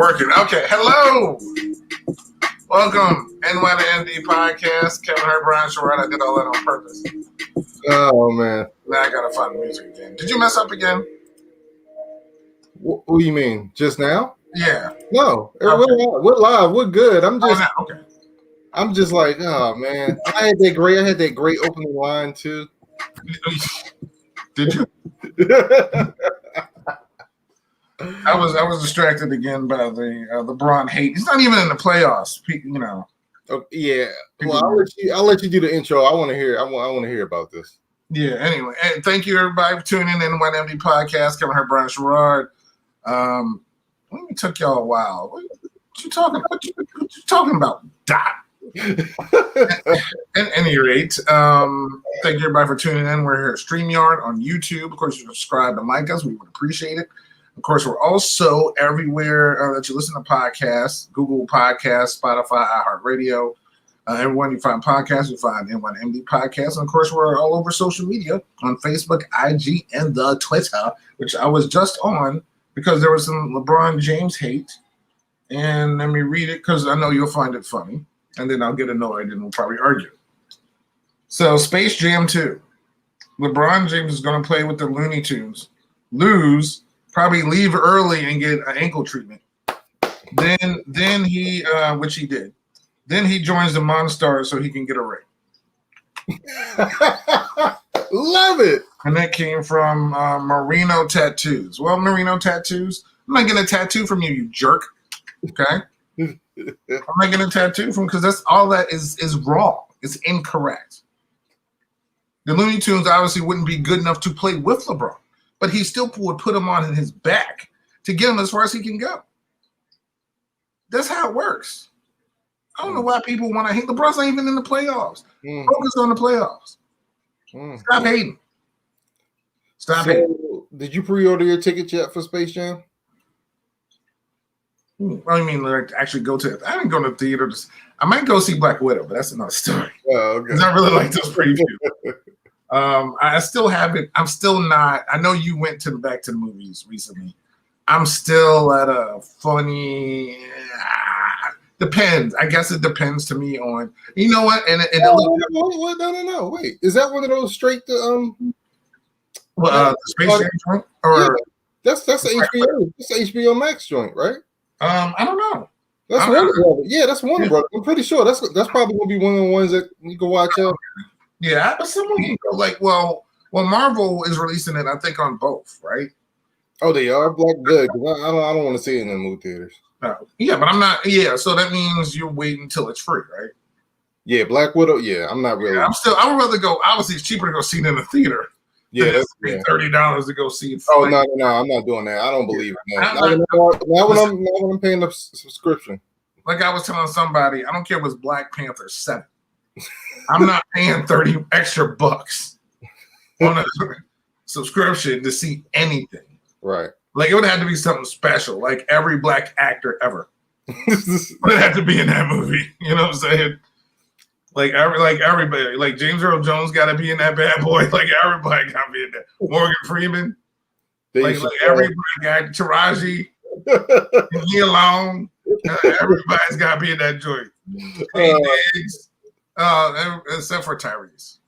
Working. Okay. Hello. Welcome. NYMD podcast. Kevin Hart, Brian Sherrod. I did all that on purpose. Oh, man. Now I got to find music again. Did you mess up again? What do you mean? Just now? Yeah. No. Okay. We're live. We're good. Okay. I'm just like, oh, man. I had that great opening line, too. Did you? I was distracted again by the LeBron hate. He's not even in the playoffs. You know. Oh, yeah. Well, I'll let you do the intro. I want to hear. I want to hear about this. Yeah. Anyway, and thank you everybody for tuning in to the NYMD podcast. Kevin Hart, Brian Sherrod. It took y'all a while. What you talking? What you talking about, Doc? At any rate, thank you everybody for tuning in. We're here at StreamYard on YouTube. Of course, you subscribe and like us. We would appreciate it. Of course, we're also everywhere that you listen to podcasts, Google Podcasts, Spotify, iHeartRadio. Everyone you find podcasts, you find NYMD Podcasts. And, of course, we're all over social media on Facebook, IG, and the Twitter, which I was just on because there was some LeBron James hate. And let me read it because I know you'll find it funny. And then I'll get annoyed and we'll probably argue. So, Space Jam 2. LeBron James is going to play with the Looney Tunes. Lose. Probably leave early and get an ankle treatment. Then he, which he did. Then he joins the Monstars so he can get a ring. Love it. And that came from Merino Tattoos. Well, Merino Tattoos, I'm not getting a tattoo from you, you jerk. Okay? I'm not getting a tattoo from because that's all that is wrong. It's incorrect. The Looney Tunes obviously wouldn't be good enough to play with LeBron. But he still would put him on his back to get him as far as he can go. That's how it works. I don't know why people want to hate. LeBron's not even in the playoffs. Focus on the playoffs. Stop hating. Stop hating. Did you pre-order your ticket yet for Space Jam? I mean, like actually go to it. I didn't go to the theater. I might go see Black Widow, but that's another story. Oh, okay. Because I really like those previews. I still haven't. I'm still not. I know you went back to the movies recently. I'm still at a funny. Depends. I guess it depends to me on. You know what? No. Wait, is that one of those straight to the Space Jam joint? Or yeah, that's the HBO. That's the HBO Max joint, right? I don't know. That's Warner Brothers. Yeah, that's Warner Brothers. I'm pretty sure that's probably gonna be one of the ones that you can watch out. Yeah, but someone can go like, well, Marvel is releasing it, I think, on both, right? Oh, they are Black good. Because I don't want to see it in the movie theaters. Yeah, but I'm not. Yeah, so that means you're waiting until it's free, right? Yeah, Black Widow. Yeah, I'm not really. I would rather go. Obviously, it's cheaper to go see it in the theater. Yeah, that's $30 to go see it. Oh no, I'm not doing that. I don't believe in that. Now when I'm paying the subscription. Like I was telling somebody, I don't care if it's Black Panther 7. I'm not paying 30 extra bucks on a subscription to see anything. Right. Like it would have to be something special, like every Black actor ever would have to be in that movie. You know what I'm saying? Like everybody, like James Earl Jones got to be in that bad boy. Like everybody got to be in that. Morgan Freeman, like every Black actor, Taraji, he alone. Everybody's got to be in that joint. Except for Tyrese.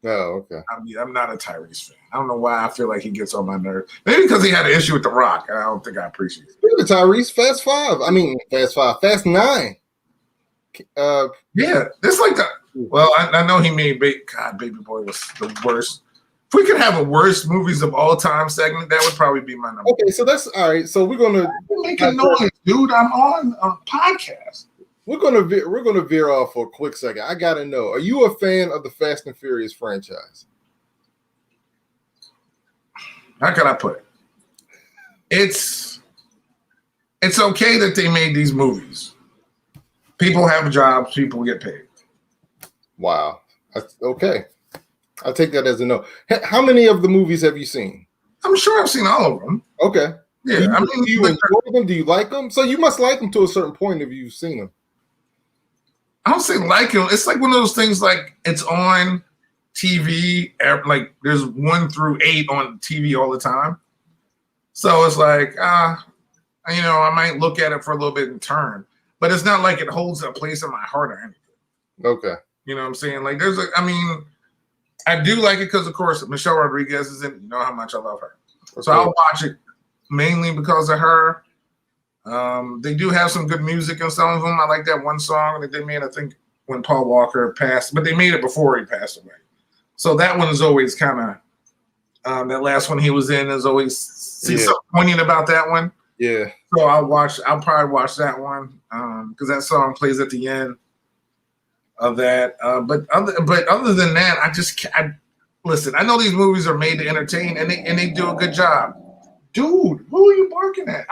Okay. I'm not a Tyrese fan. I don't know why I feel like he gets on my nerves. Maybe because he had an issue with The Rock. I don't think I appreciate it. Speaking of Tyrese, Fast 9. Yeah, it's like the. Well, I know he made Baby Boy was the worst. If we could have a worst movies of all time segment, that would probably be my number. Okay, so that's all right. So we're gonna make a noise, dude. I'm on a podcast. We're gonna veer off for a quick second. I gotta know: are you a fan of the Fast and Furious franchise? How can I put it? It's okay that they made these movies. People have jobs. People get paid. Wow. Okay. I'll take that as a no. How many of the movies have you seen? I'm sure I've seen all of them. Okay. Yeah. Do you enjoy them? Do you like them? So you must like them to a certain point if you've seen them. I don't say like them. It's like one of those things like it's on TV. Like there's 1 through 8 on TV all the time. So it's like, you know, I might look at it for a little bit and turn, but it's not like it holds a place in my heart or anything. Okay. You know what I'm saying? Like I mean, I do like it because, of course, Michelle Rodriguez is in it. You know how much I love her. Okay. So I'll watch it mainly because of her. They do have some good music in some of them. I like that one song that they made, I think, when Paul Walker passed, but they made it before he passed away. So that one is always kind of, that last one he was in is always something poignant about that one. Yeah. So I'll probably watch that one because that song plays at the end of that. But other than that, I listen. I know these movies are made to entertain, and they do a good job. Dude, who are you barking at?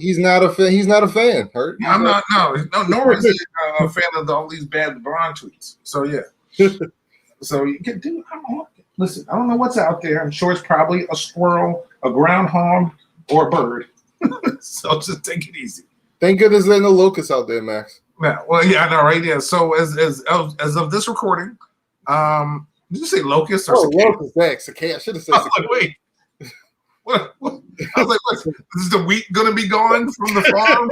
He's not a fan. He's not a fan. Hurt. I'm not. No. Nor is he a fan of all these bad LeBron tweets. So yeah. So you can do. Listen, I don't know what's out there. I'm sure it's probably a squirrel, a groundhog, or a bird. So just take it easy. Thank goodness there's no locusts out there, Max. Yeah, well, yeah, I know, right? Yeah. So as of this recording, did you say locust or cicada? Locust, Max. Cicada. I should have said cicada. Like, wait. What? I was like, what? Is the wheat going to be gone from the farm?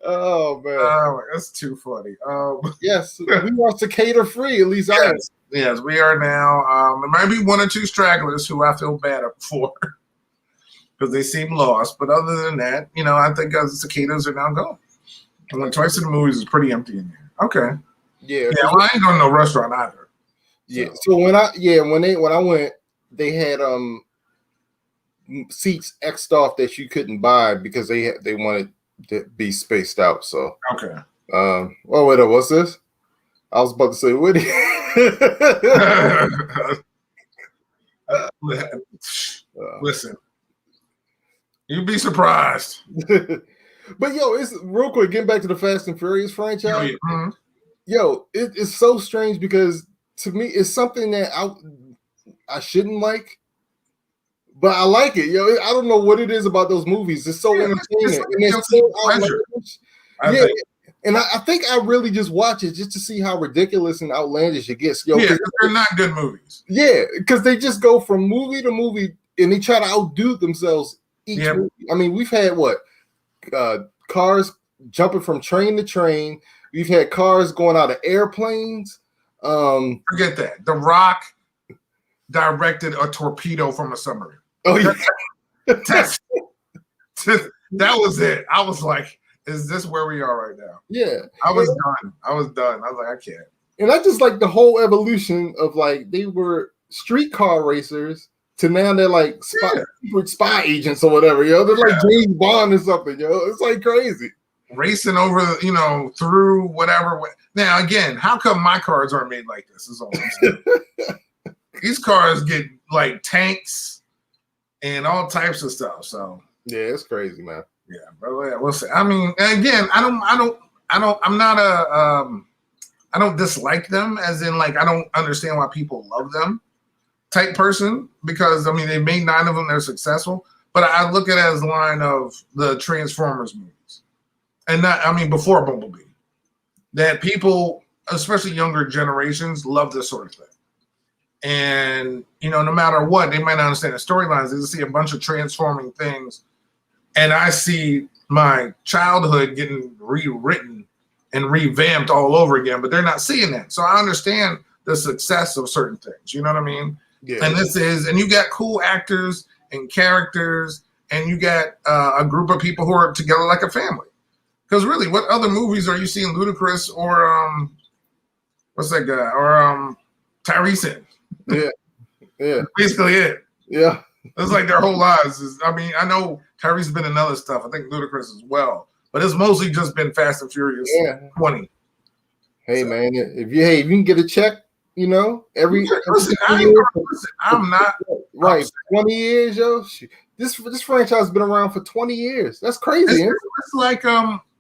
Oh man, that's too funny. Yes, we are cicada free. At least I am. Yes, we are now. There might be one or two stragglers who I feel bad for because they seem lost. But other than that, you know, I think the cicadas are now gone. I went twice to the movies. It's pretty empty in here. Okay. Yeah. Well, I ain't going to no restaurant either. Yeah. So when I went, they had seats X'd off that you couldn't buy because they wanted to be spaced out. So okay. Oh wait, what's this? I was about to say, what? Listen, you'd be surprised. But yo, it's real quick. Getting back to the Fast and Furious franchise. Oh, yeah. Mm-hmm. Yo, it's so strange because to me, it's something that I shouldn't like, but I like it. Yo, I don't know what it is about those movies. It's so entertaining. And I think I really just watch it just to see how ridiculous and outlandish it gets. Yo, because they're not good movies. Yeah, because they just go from movie to movie and they try to outdo themselves each movie. I mean, we've had cars jumping from train to train. We've had cars going out of airplanes. Forget that. The Rock directed a torpedo from a submarine. Oh yeah, that was it. I was like, "Is this where we are right now?" Yeah, I was done. I was like, I can't. And I just like the whole evolution of like they were streetcar racers to now they're like spy agents or whatever. Yo, they're like James Bond or something. Yo, it's like crazy. Racing over, through whatever. Now, again, how come my cars aren't made like this? Is all I'm saying. These cars get like tanks and all types of stuff. So yeah, it's crazy, man. Yeah, but we'll see. I mean, again, I don't dislike them, as in like I don't understand why people love them type person, because I mean they made 9 of them, they're successful. But I look at it as a line of the Transformers movies. And before Bumblebee, that people, especially younger generations, love this sort of thing. And, no matter what, they might not understand the storylines. They just see a bunch of transforming things. And I see my childhood getting rewritten and revamped all over again, but they're not seeing that. So I understand the success of certain things. You know what I mean? Yeah. And you got cool actors and characters, and you got a group of people who are together like a family. Because really, what other movies are you seeing Ludacris or what's that guy or Tyrese in? Yeah. Basically it. Yeah. It's like their whole lives. I know Tyrese has been in other stuff. I think Ludacris as well, but it's mostly just been Fast and Furious 20. Hey man, if you can get a check, every I'm not right 20 years, yo. This franchise has been around for 20 years. That's crazy. It's like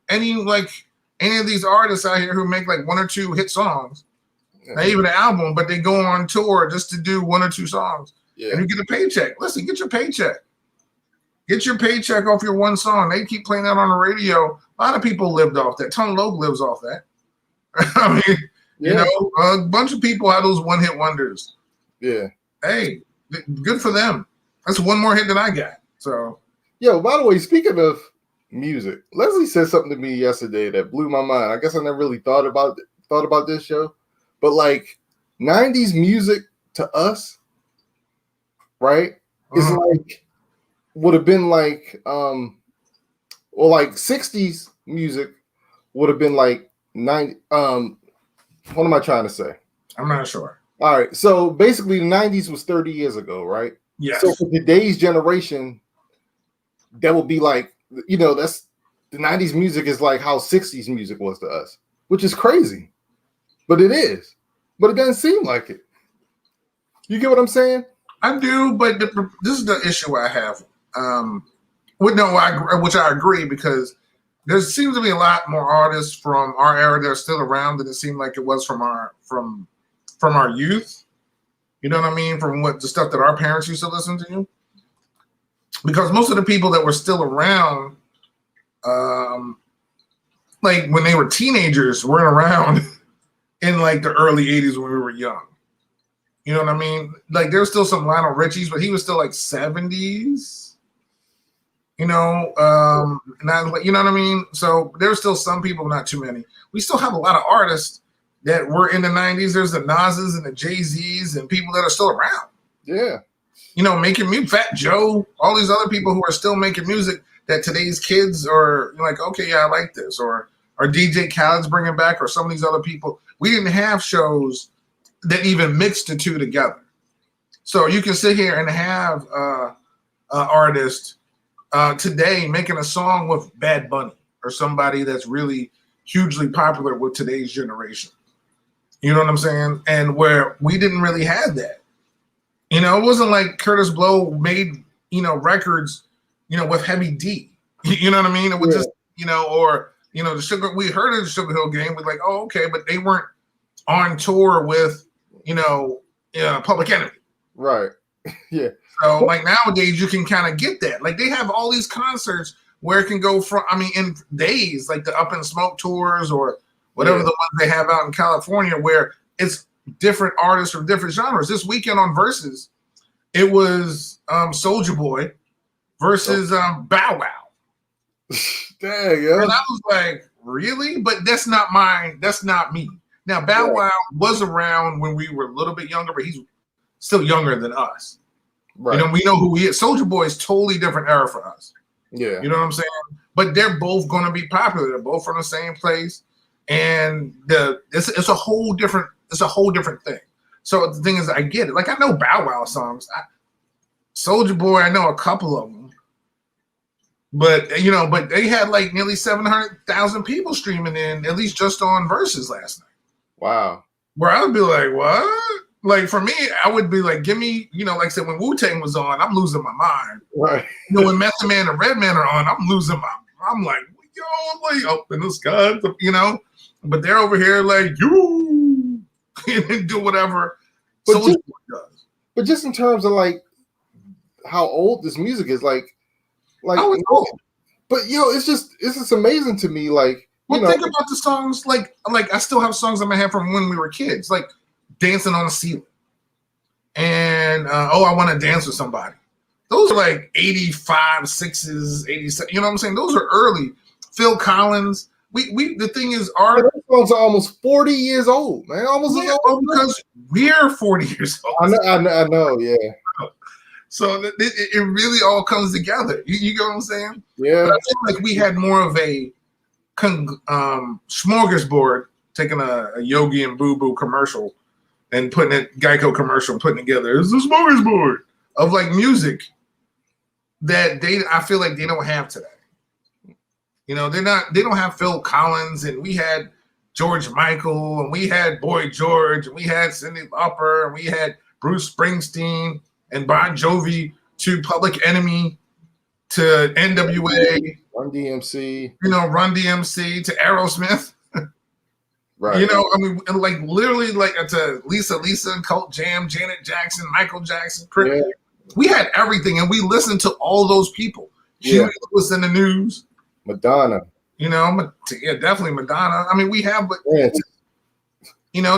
any of these artists out here who make like 1 or 2 hit songs, not even an album, but they go on tour just to do 1 or 2 songs, and you get a paycheck. Listen, get your paycheck. Get your paycheck off your one song. They keep playing that on the radio. A lot of people lived off that. Tone Loc lives off that. I mean, a bunch of people have those one-hit wonders. Yeah. Hey, good for them. That's one more hit than I got. So Yo, by the way, speaking of music, Leslie said something to me yesterday that blew my mind. I guess I never really thought about this show, but like 90s music to us, right, is like would have been like or like 60s music would have been like 90 what am I trying to say? I'm not sure. All right, so basically the 90s was 30 years ago, right? Yes. So for today's generation, that would be like, that's the 90s music is like how 60s music was to us, which is crazy. But it is. But it doesn't seem like it. You get what I'm saying? I do, but this is the issue I have. Which I agree, because there seems to be a lot more artists from our era that are still around than it seemed like it was from our youth. You know what I mean? From the stuff that our parents used to listen to. Because most of the people that were still around, like when they were teenagers, weren't around in like the early 80s when we were young. You know what I mean? Like there's still some Lionel Richies, but he was still like 70s. You know, you know what I mean? So there's still some people, not too many. We still have a lot of artists that were in the 90s. There's the Nas's and the Jay-Z's and people that are still around. Yeah. You know, making music, Fat Joe, all these other people who are still making music that today's kids are like, okay, yeah, I like this. Or DJ Khaled's bringing back, or some of these other people. We didn't have shows that even mixed the two together. So you can sit here and have an artist today making a song with Bad Bunny or somebody that's really hugely popular with today's generation. You know what I'm saying? And where we didn't really have that. You know, it wasn't like Curtis Blow made, records, with Heavy D. You know what I mean? It was just, or, we heard of the Sugar Hill Gang. We're like, oh, okay, but they weren't on tour with, Public Enemy. Right. Yeah. So like nowadays you can kind of get that. Like they have all these concerts where it can go from, in days, like the Up in Smoke tours or whatever the ones they have out in California, where it's different artists from different genres. This weekend on Versus, it was Soulja Boy versus Bow Wow. Dang, yo. And I was like, really? But that's not mine. That's not me. Now, Bow Wow was around when we were a little bit younger, but he's still younger than us. Right. We know who he is. Soulja Boy is totally different era for us. Yeah. You know what I'm saying? But they're both going to be popular. They're both from the same place. And it's a whole different thing. So the thing is, I get it. Like I know Bow Wow songs. Soulja Boy, I know a couple of them. But but they had like nearly 700,000 people streaming in, at least just on Versus last night. Wow. Where I would be like, what? Like for me, I would be like, give me, like I said, when Wu-Tang was on, I'm losing my mind. Right. When Method Man and Redman are on, I'm like, yo, like up in the sky, But they're over here like, you and do whatever. But just in terms of like how old this music is, like it's old. But it's just amazing to me. Like, think about the songs. Like I still have songs in my head from when we were kids, like Dancing on the Ceiling, and I Want to Dance with Somebody. Those are like 85, 6s, 87. You know what I'm saying? Those are early. Phil Collins. We the thing is, those songs are almost 40 years old, man. Almost as old because we're 40 years old. I know, yeah. So it really all comes together. You get what I'm saying? Yeah. But I feel like we had more of a smorgasbord, taking a Yogi and Boo Boo commercial and putting it, Geico commercial, putting together. It's a smorgasbord of like music that I feel like they don't have today. They don't have Phil Collins, and we had George Michael, and we had Boy George, and we had Cyndi Lauper, and we had Bruce Springsteen and Bon Jovi, to Public Enemy, to NWA, Run DMC, Run DMC, to Aerosmith. Right. And like literally like to Lisa, Cult Jam, Janet Jackson, Michael Jackson, Chris. Yeah. We had everything, and we listened to all those people. Huey Lewis in the News. Madonna. Definitely Madonna. We have, but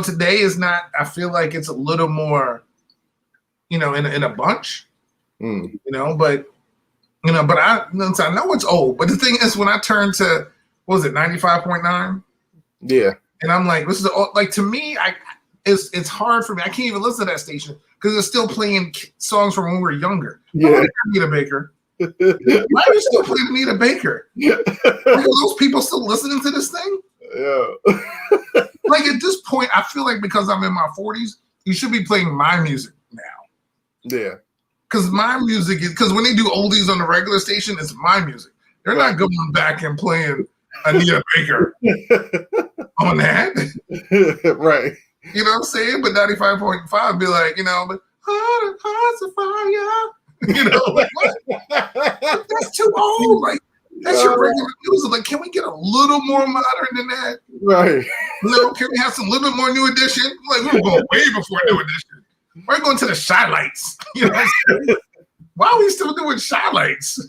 today is not. I feel like it's a little more, in a bunch. But But I know it's old. But the thing is, when I turned to, what was it, 95.9? Yeah. And I'm like, this is like, to me, it's hard for me. I can't even listen to that station because it's still playing songs from when we were younger. Yeah. Anita Baker. Why are you still playing Anita Baker? Are those people still listening to this thing? Yeah. Like, at this point, I feel like because I'm in my 40s, you should be playing my music now. Yeah. Because my music is, because when they do oldies on the regular station, it's my music. They're not going back and playing Anita Baker on that. Right. You know what I'm saying? But 95.5 be like, but hearts of fire. Like, what? That's too old. Like, that's your regular music. Like, can we get a little more modern than that? Right. Can we have some little bit more New Edition? Like, we were going way before New Edition. We're going to the Shy Lights. You know what I'm saying? Why are we still doing Shy Lights?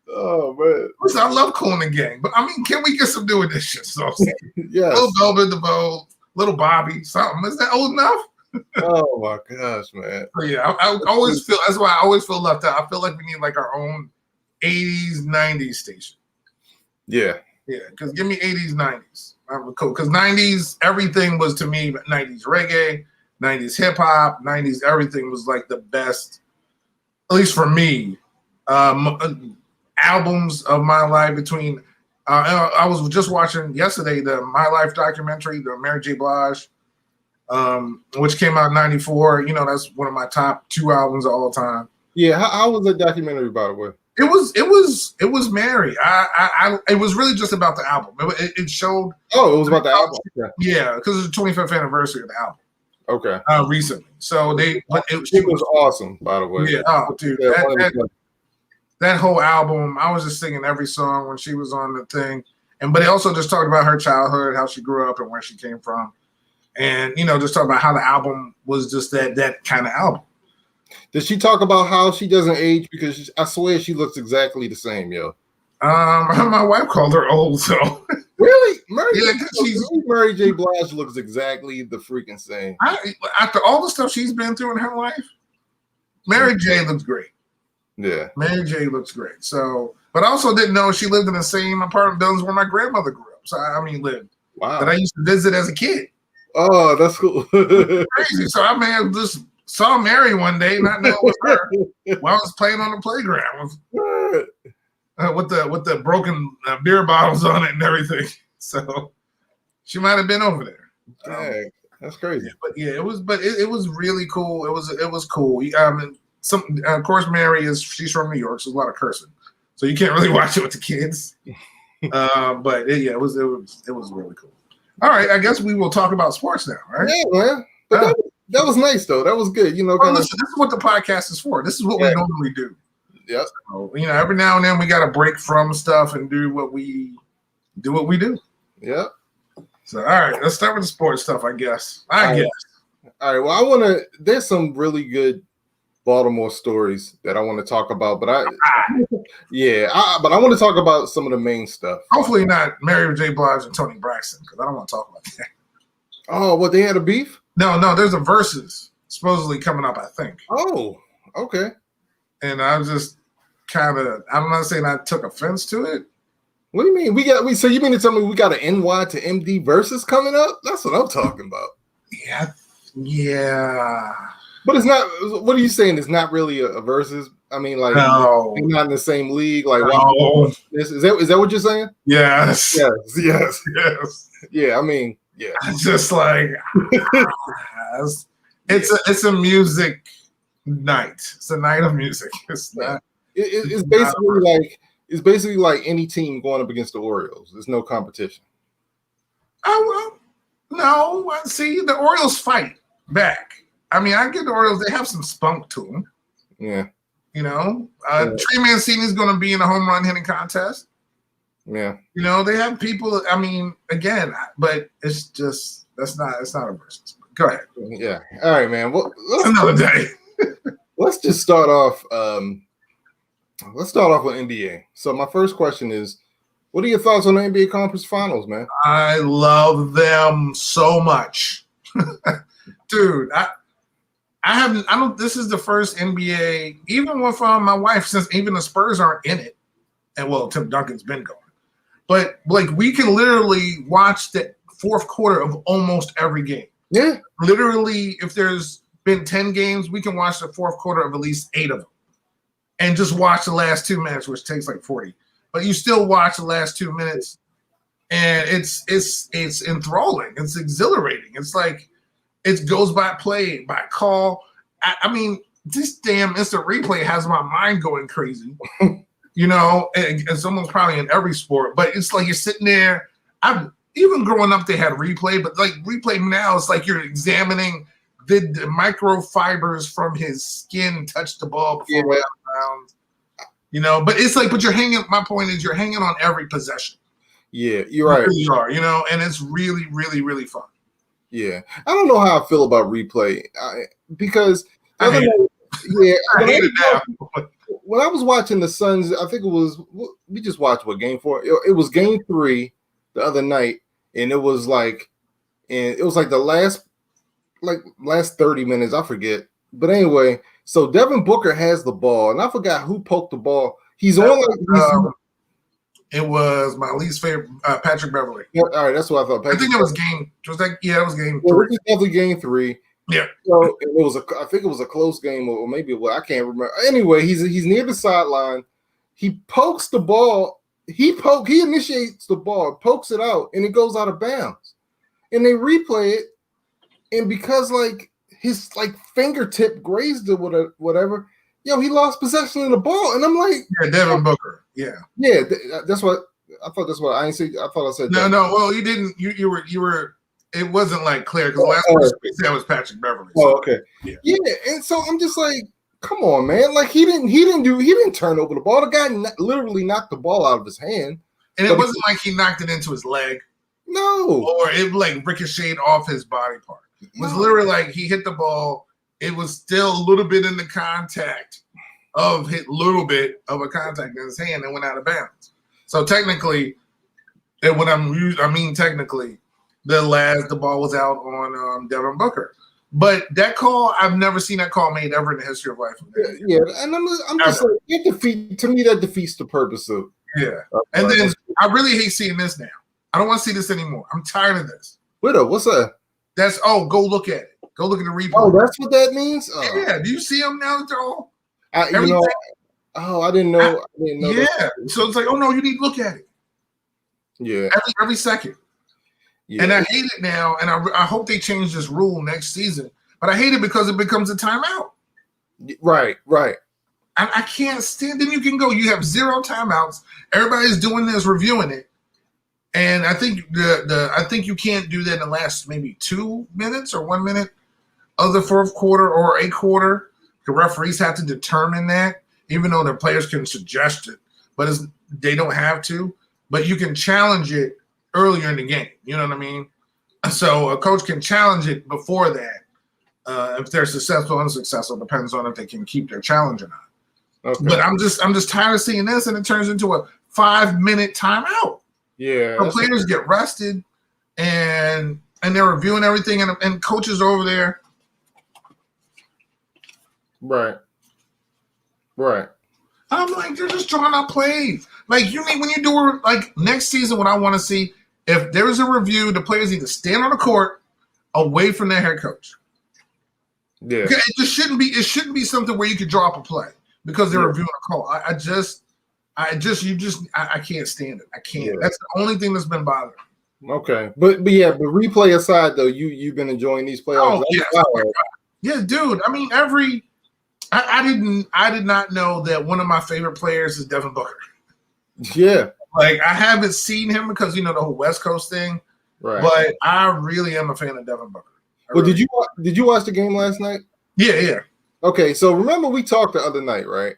Oh, man. Listen, I love Cool and the Gang, but I mean, can we get some New Edition? So, yes. Little Velvet DeVoe, Little Bobby, something. Is that old enough? Oh my gosh, man. So yeah, I always feel, that's why I always feel left out. I feel like we need like our own 80s, 90s station. Yeah. Yeah, because give me 80s, 90s. I'm cool. Because 90s, everything was to me 90s reggae, 90s hip hop, 90s everything was like the best, at least for me. Albums of my life between I was just watching yesterday the My Life documentary, the Mary J. Blige, which came out in '94. That's one of my top 2 albums of all time. Yeah, how was that documentary, by the way? It was Mary. It was really just about the album. It showed. Oh, it was about the album. Yeah, because it's the 25th anniversary of the album. Okay. Recently, so it was awesome, by the way. Yeah. Oh, dude, that whole album, I was just singing every song when she was on the thing. But they also just talked about her childhood, how she grew up and where she came from. And, just talk about how the album was just that kind of album. Did she talk about how she doesn't age? Because I swear she looks exactly the same, yo. My wife called her old, so. Really? Mary J. Blige looks exactly the freaking same. After all the stuff she's been through in her life, Mary J. looks great. Yeah. Mary J. looks great. So, but I also didn't know she lived in the same apartment buildings where my grandmother grew up. So, lived. Wow. That I used to visit as a kid. Oh, that's cool. Crazy. So I may have just saw Mary one day, not know it was her, while I was playing on the playground with the broken beer bottles on it and everything. So she might have been over there. Dang, that's crazy. It was really cool. It was cool. Of course, Mary she's from New York, so there's a lot of cursing, so you can't really watch it with the kids. But it was really cool. All right, I guess we will talk about sports now, right? Yeah, man. But that was nice though. That was good. Listen, this is what the podcast is for. This is what we normally do. Yeah. So, every now and then we got to break from stuff and do what we do. Yeah. So, all right, let's start with the sports stuff, I guess. All right. Well, there's some really good Baltimore stories that I want to talk about, but I want to talk about some of the main stuff. Hopefully not Mary J. Blige and Tony Braxton, because I don't want to talk about that. Oh, what, they had a beef? No, there's a versus supposedly coming up, I think. Oh, okay. And I was just I'm not saying I took offense to it. What do you mean? So you mean to tell me we got an NY to MD versus coming up? That's what I'm talking about. Yeah. But it's not. What are you saying? It's not really a versus. I mean, like, no. They're not in the same league. Like, no. Is that what you're saying? Yes. Yeah. I mean, yeah. It's just like it's a music night. It's a night of music. It's not. It's basically like any team going up against the Orioles. There's no competition. Oh well, no. See, the Orioles fight back. I mean, I get the Orioles. They have some spunk to them. Yeah. Trey Mancini is going to be in a home run hitting contest. Yeah. They have people. I mean, again, but it's just it's not a versus. Go ahead. Yeah. All right, man. Well, another day. Let's just start off. Let's start off with NBA. So my first question is, what are your thoughts on the NBA Conference Finals, man? I love them so much, dude. I haven't. I don't. This is the first NBA, even with my wife, since even the Spurs aren't in it, and well, Tim Duncan's been going. But like we can literally watch the fourth quarter of almost every game. Yeah. Literally, if there's been 10 games, we can watch the fourth quarter of at least 8 of them. And just watch the last 2 minutes, which takes like 40. But you still watch the last 2 minutes, and it's enthralling. It's exhilarating. It's like it goes by play, by call. I mean, this damn instant replay has my mind going crazy. You know, it's almost probably in every sport, but it's like you're sitting there. Even growing up, they had replay, but like replay now, it's like you're examining the microfibers from his skin touch the ball before it bounds. You know, but it's like, but you're hanging. My point is, you're hanging on every possession. Yeah, you're right. You are, you know, and it's really, really, really fun. Yeah, I don't know how I feel about replay because I hate it now. When I was watching the Suns, I think it was we just watched Game 4. It was Game 3 the other night, and it was like the last 30 minutes. I forget, but anyway, so Devin Booker has the ball, and I forgot who poked the ball. He's on. It was my least favorite, Patrick Beverly. Yeah, all right, that's what I thought. I think it was game. Was that? Yeah, it was game 3. It was definitely Game 3. Yeah. So I think it was a close game, or maybe I can't remember. Anyway, he's near the sideline. He pokes the ball. He initiates the ball, pokes it out, and it goes out of bounds. And they replay it, and because like his like fingertip grazed it with whatever, he lost possession of the ball. And I'm like, yeah, Devin Booker. Yeah. Yeah, that's what I thought. That's what I didn't say. I thought I said no. Well, you didn't. You were. It wasn't like clear because last person we said was Patrick Beverly. So, oh, okay. Yeah, and so I'm just like, come on, man. Like he didn't turn over the ball. The guy literally knocked the ball out of his hand. And it wasn't like he knocked it into his leg. No. Or it like ricocheted off his body part. It was literally like he hit the ball. It was still a little bit in the contact of a contact in his hand and went out of bounds. So technically, technically, the ball was out on Devin Booker. But that call, I've never seen that call made ever in the history of life. Yeah, and I'm just like, to me, that defeats the purpose of. Yeah, and then I really hate seeing this now. I don't want to see this anymore. I'm tired of this. Widow, what's that? That's go look at it. Go look at the replay. Oh, that's what that means. Oh. Yeah, do you see them now? That they're all. I didn't know. Yeah, so it's like, oh no, you need to look at it. Yeah, every second. Yeah. And I hate it now, and I hope they change this rule next season. But I hate it because it becomes a timeout. Right. I can't stand. Then you can go. You have 0 timeouts. Everybody's doing this, reviewing it, and I think I think you can't do that in the last maybe 2 minutes or 1 minute of the fourth quarter or a quarter. The referees have to determine that, even though the players can suggest it, but they don't have to. But you can challenge it earlier in the game. You know what I mean? So a coach can challenge it before that. If they're successful or unsuccessful, depends on if they can keep their challenge or not. Okay. But I'm just tired of seeing this, and it turns into a 5-minute timeout. Yeah. So players get rested, and they're reviewing everything, and coaches are over there. Right. I'm like, they're just drawing out plays. Like when you do like next season, what I want to see, if there is a review, the players need to stand on the court away from their head coach. Yeah. It just shouldn't be. It shouldn't be something where you could draw up a play because they're reviewing a call. I can't stand it. I can't. Yeah. That's the only thing that's been bothering. Okay, but replay aside though, you've been enjoying these playoffs. Oh yeah, dude. I mean, I did not know that one of my favorite players is Devin Booker. Yeah. Like I haven't seen him because the whole West Coast thing. Right. But I really am a fan of Devin Booker. Well, did you watch the game last night? Yeah. Okay, so remember we talked the other night, right?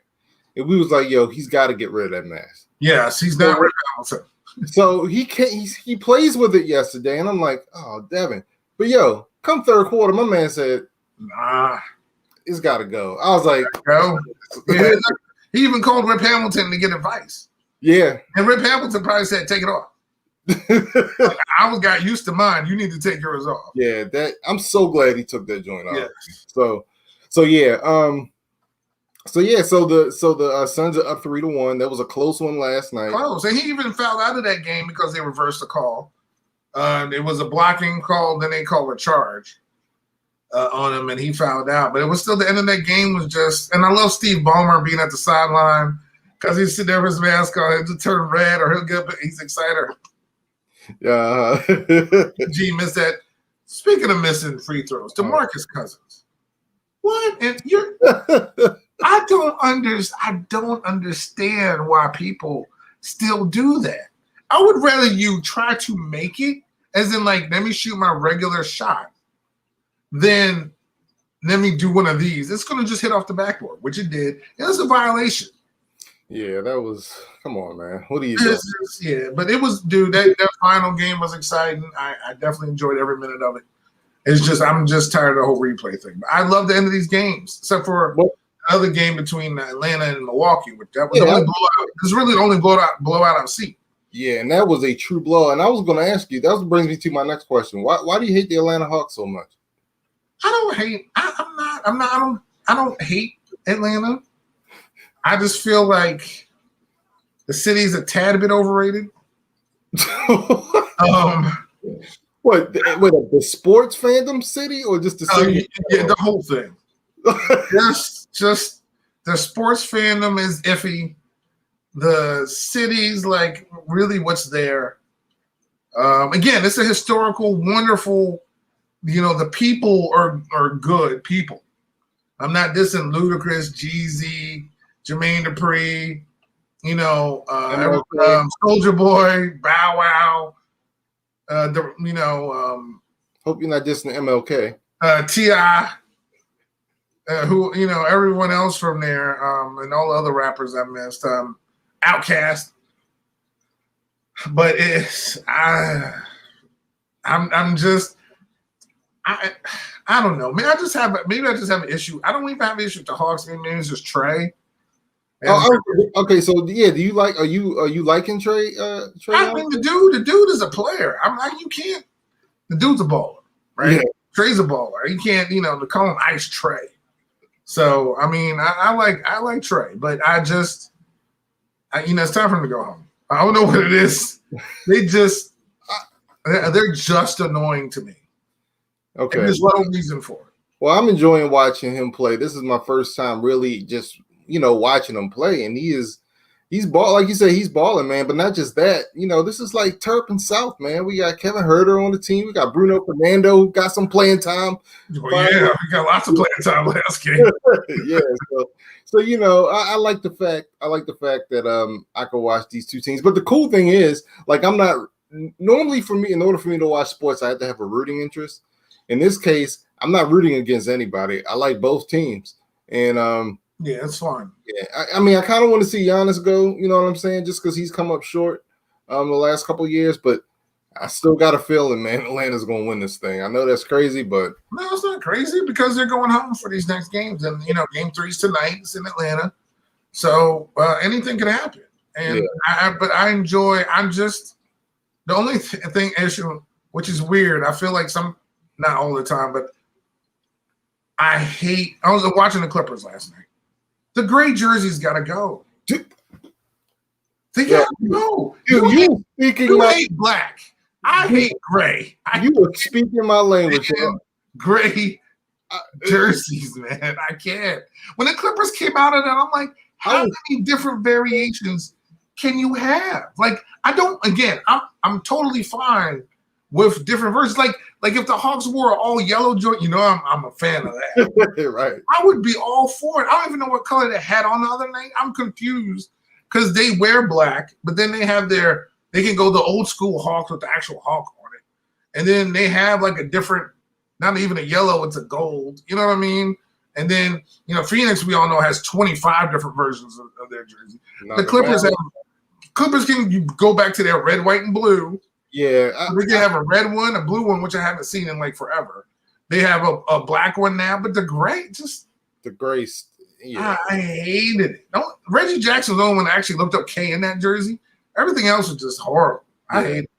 And we was like, yo, he's got to get rid of that mask. Yes, he's not Rip Hamilton. So he plays with it yesterday, and I'm like, oh, Devin. But yo, come third quarter, my man said, nah. It's got to go. I was like, go. Yeah, he even called Rip Hamilton to get advice. Yeah. And Rip Hamilton probably said, take it off. I got used to mine. You need to take yours off. Yeah, I'm so glad he took that joint off. Yes. So So yeah, so the Suns are up 3-1. That was a close one last night. Close, and he even fouled out of that game because they reversed the call. It was a blocking call, then they called a charge on him, and he fouled out. But it was still the end of that game was just. And I love Steve Ballmer being at the sideline because he's sitting there with his mask on. He'll turn red, or he'll get. He's excited. G missed that. Speaking of missing free throws, DeMarcus Cousins. What? And you're. I don't understand why people still do that. I would rather you try to make it, as in like, let me shoot my regular shot, than let me do one of these. It's going to just hit off the backboard, which it did. It was a violation. Yeah, that was. Come on, man. What are you doing? Yeah, but it was, dude. That final game was exciting. I definitely enjoyed every minute of it. It's just I'm just tired of the whole replay thing. But I love the end of these games, except for the other game between Atlanta and Milwaukee, which that was the only blowout. It's really the only blowout I've seen. Yeah, and that was a true blow. And I was going to ask you. That brings me to my next question. Why do you hate the Atlanta Hawks so much? I don't hate. I don't hate Atlanta. I just feel like the city's a tad bit overrated. What? The sports fandom city, or just the city? Yeah, the whole thing. just the sports fandom is iffy. The city's like really what's there. Again, it's a historical, wonderful. The people are good people. I'm not dissing Ludacris, Jeezy, Jermaine Dupri, Soulja Boy, Bow Wow. Hope you're not dissing MLK. T.I., who everyone else from there, and all the other rappers I missed, Outkast. But I'm just. I don't know. Maybe I just have an issue. I don't even have an issue with the Hawks. Maybe it's just Trey. Okay. So yeah, do you like? Are you liking Trey? Trey? I mean, the dude is a player. I'm like, you can't. The dude's a baller, right? Yeah. Trey's a baller. You can't, to call him Ice Trey. So I mean, I like Trey, but it's time for him to go home. I don't know what it is. They're just annoying to me. Okay. And there's no reason for it. Well, I'm enjoying watching him play. This is my first time really just, watching him play. And he's ball, like you said, he's balling, man. But not just that. This is like Turpin South, man. We got Kevin Huerter on the team. We got Bruno Fernando, who got some playing time. Well, yeah, we got lots of playing time last game. Yeah. So I like the fact that I can watch these two teams. But the cool thing is, like, I'm not normally for me, in order for me to watch sports, I have to have a rooting interest. In this case, I'm not rooting against anybody. I like both teams. And yeah, it's fun. Yeah, I mean, I kind of want to see Giannis go, you know what I'm saying, just because he's come up short the last couple of years, but I still got a feeling, man, Atlanta's going to win this thing. I know that's crazy, but no, it's not crazy because they're going home for these next games, and game 3's tonight. It's in Atlanta, so anything can happen. And yeah. I'm just the only issue, which is weird. I feel like not all the time, but I was watching the Clippers last night. The gray jerseys got to go. They got to go. You hate black. I hate gray. You were speaking my language. Gray jerseys, man. I can't. When the Clippers came out of that, I'm like, how many different variations can you have? Like, I'm totally fine with different versions. Like if the Hawks wore all yellow joint, I'm a fan of that. Right. I would be all for it. I don't even know what color they had on the other night. I'm confused because they wear black, but then they can go the old school Hawks with the actual Hawk on it. And then they have like a different, not even a yellow, it's a gold. You know what I mean? And then, Phoenix, we all know, has 25 different versions of their jersey. The Clippers can go back to their red, white, and blue. Yeah. We can have a red one, a blue one, which I haven't seen in like forever. They have a black one now, but the gray, the gray. Yeah. I hated it. Reggie Jackson was the only one that actually looked okay in that jersey. Everything else was just horrible. I hated it.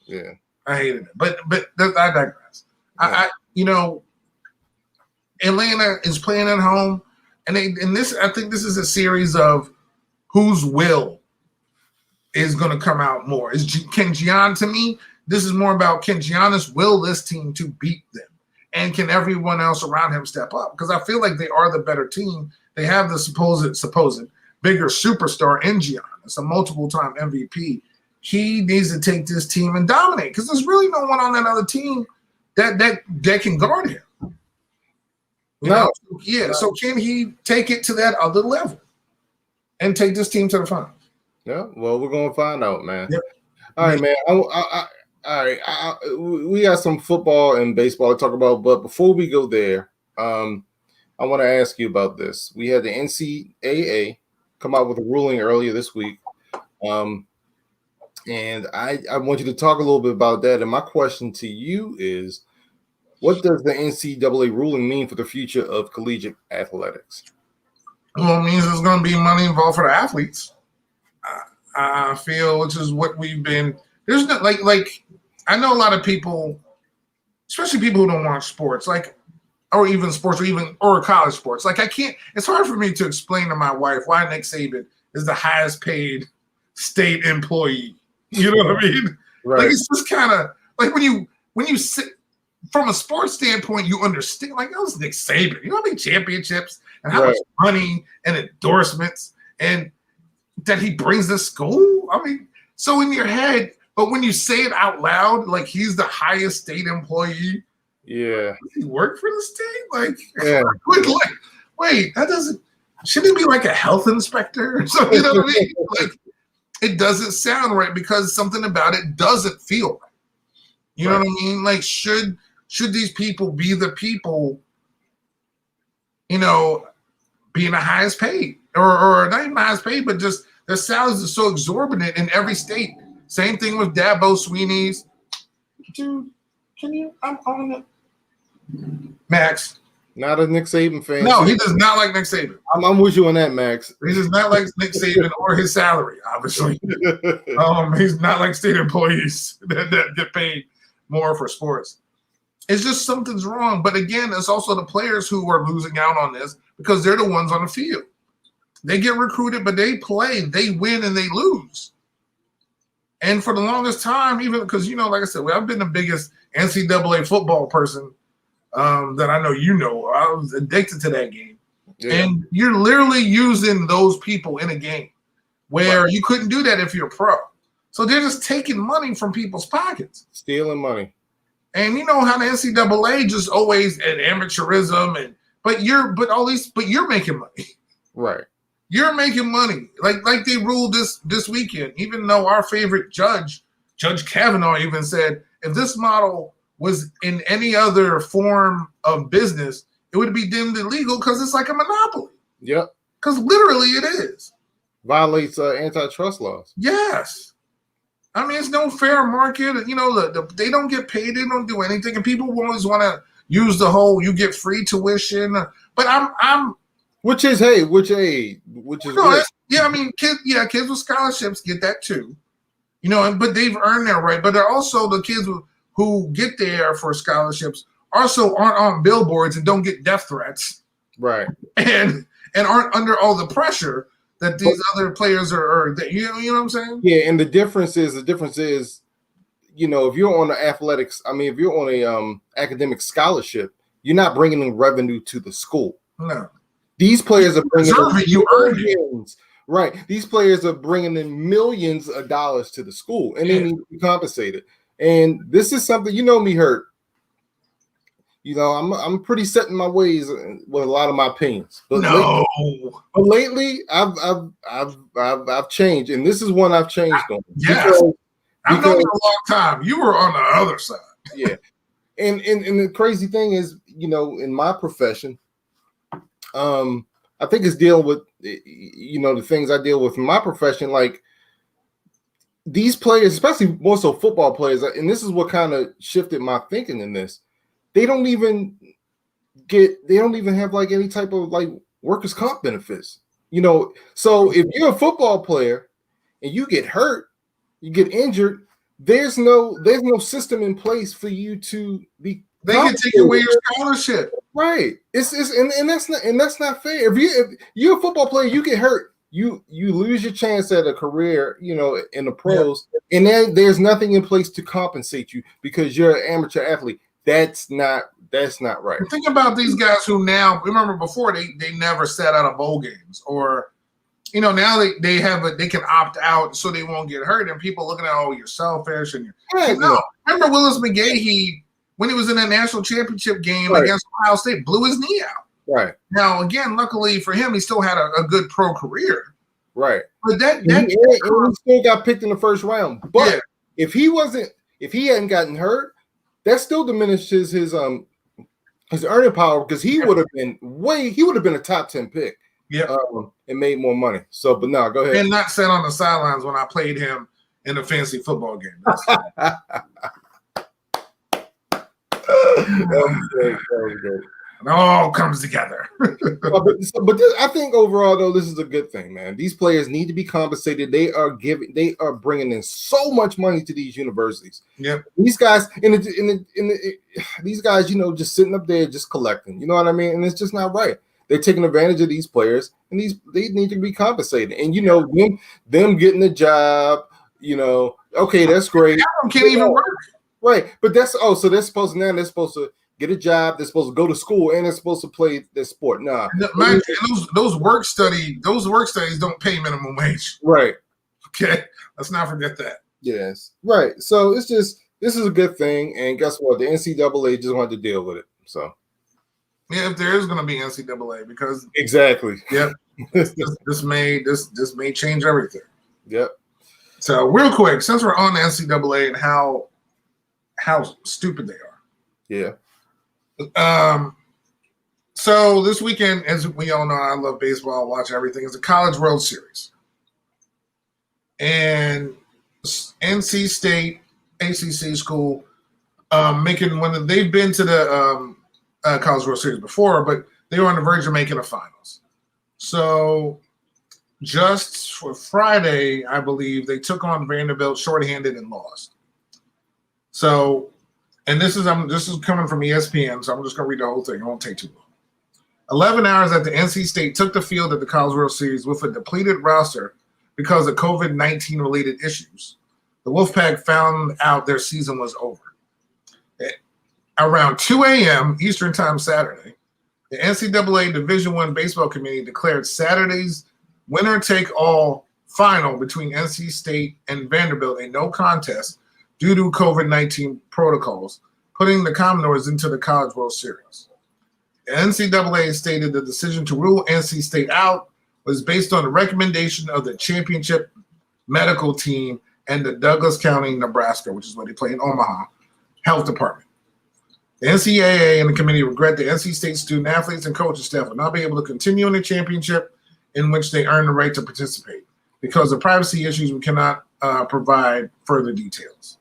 Yeah. I hated it. But I digress. Yeah. Atlanta is playing at home, and I think this is a series of whose will is going to come out more. To me, this is more about can Giannis will this team to beat them, and can everyone else around him step up? Because I feel like they are the better team. They have the supposed bigger superstar in Giannis, a multiple-time MVP. He needs to take this team and dominate because there's really no one on that other team that can guard him. So can he take it to that other level and take this team to the finals? Yeah, well, we're gonna find out, man. Yep. All right, man. All right, we got some football and baseball to talk about, but before we go there, I want to ask you about this. We had the NCAA come out with a ruling earlier this week, and I want you to talk a little bit about that. And my question to you is, what does the NCAA ruling mean for the future of collegiate athletics? Well, it means there's going to be money involved for the athletes. I feel, which is what we've been. There's not like I know a lot of people, especially people who don't watch sports, or even sports, or college sports. Like I can't. It's hard for me to explain to my wife why Nick Saban is the highest paid state employee. You know what I mean? Right. Like it's just kind of like when you sit from a sports standpoint, you understand. Like that was Nick Saban. You know how many championships and how much money and endorsements and that he brings to school. I mean, so in your head, but when you say it out loud, like he's the highest state employee. Yeah. Does he work for the state? Like, yeah. Wait, that doesn't. Shouldn't he be like a health inspector? So you know what I mean? Like, it doesn't sound right because something about it doesn't feel right. You know what I mean? Like, should these people be the people, being the highest paid, or not even the highest paid, but just their salaries are so exorbitant in every state. Same thing with Dabo Sweeney's. Dude, can you? I'm on it. Max. Not a Nick Saban fan. No, he does not like Nick Saban. I'm with you on that, Max. He does not like Nick Saban or his salary, obviously. He's not like state employees that get paid more for sports. It's just something's wrong. But again, it's also the players who are losing out on this because they're the ones on the field. They get recruited, but they play, they win, and they lose. And for the longest time, even because, like I said, I've been the biggest NCAA football person that I know I was addicted to that game. Yeah. And you're literally using those people in a game where you couldn't do that if you're a pro. So they're just taking money from people's pockets. Stealing money. And you know how the NCAA just always at amateurism but you're making money. Right. You're making money. Like they ruled this weekend, even though our favorite Judge Kavanaugh even said, if this model was in any other form of business, it would be deemed illegal because it's like a monopoly. Yep. Because literally it is. Violates antitrust laws. Yes. I mean, it's no fair market. They don't get paid. They don't do anything. And people always want to use the whole you get free tuition. But I'm which is good. Yeah, I mean, kids with scholarships get that too. But they've earned their right. But they're also the kids who get there for scholarships also aren't on billboards and don't get death threats. Right. And aren't under all the pressure that these other players are you know what I'm saying? Yeah, and the difference is, if you're on the athletics, if you're on a academic scholarship, you're not bringing in revenue to the school. No. These players are bringing in millions. Right. These players are bringing in millions of dollars to the school, and they need to be compensated. And this is something, me, Hurt. I'm pretty set in my ways with a lot of my opinions. But lately I've changed, and this is one I've changed on. Yes, I've known you a long time. You were on the other side. Yeah, and the crazy thing is, in my profession, I think it's dealing with the things I deal with in my profession, like these players, especially more so football players, and this is what kind of shifted my thinking in this. They don't even have like any type of like workers' comp benefits, So if you're a football player and you get hurt, you get injured, there's no system in place for you to be. They can take away your scholarship. Right. And that's not fair. If you're a football player, you get hurt, you lose your chance at a career, in the pros, and then there's nothing in place to compensate you because you're an amateur athlete. That's not right. Think about these guys who now remember before they never sat out of bowl games, or now they can opt out so they won't get hurt, and people looking at you're selfish and no. Remember Willis McGahee when he was in that national championship game against Ohio State, blew his knee out. Right. Now, again, luckily for him, he still had a good pro career. Right. But he still got picked in the first round. But if he hadn't gotten hurt, that still diminishes his earning power because he would have been a top 10 pick. Yeah. And made more money. So, but no, go ahead. And not sat on the sidelines when I played him in a fantasy football game. That was great. It all comes together. but I think overall, though, this is a good thing, man. These players need to be compensated. They are bringing in so much money to these universities. Yep. These guys these guys, just sitting up there, just collecting. You know what I mean? And it's just not right. They're taking advantage of these players, and they need to be compensated. And them getting a job, okay, that's great. Can't even work. Right, but so they're supposed to get a job, they're supposed to go to school, and they're supposed to play their sport. Nah, those work studies don't pay minimum wage. Right. Okay, let's not forget that. Yes. Right. So this is a good thing, and guess what? The NCAA just wanted to deal with it. So. Yeah, if there is going to be NCAA, because exactly. Yep. this may change everything. Yep. So real quick, since we're on the NCAA and how stupid they are. Yeah. So this weekend, as we all know, I love baseball, I watch everything. It's a College World Series. And NC State, ACC school, they've been to the College World Series before, but they were on the verge of making the finals. So just for Friday, I believe, they took on Vanderbilt shorthanded and lost. So, and this is coming from ESPN, so I'm just going to read the whole thing. It won't take too long. 11 hours after NC State took the field at the College World Series with a depleted roster because of COVID-19 related issues, the Wolfpack found out their season was over. Around 2 a.m. Eastern Time Saturday, the NCAA Division I Baseball Committee declared Saturday's winner-take-all final between NC State and Vanderbilt a no contest due to COVID-19 protocols, putting the Commodores into the College World Series. The NCAA stated the decision to rule NC State out was based on the recommendation of the championship medical team and the Douglas County, Nebraska, which is where they play in Omaha, health department. The NCAA and the committee regret the NC State student athletes and coaching staff will not be able to continue in the championship in which they earned the right to participate. Because of privacy issues, we cannot provide further details.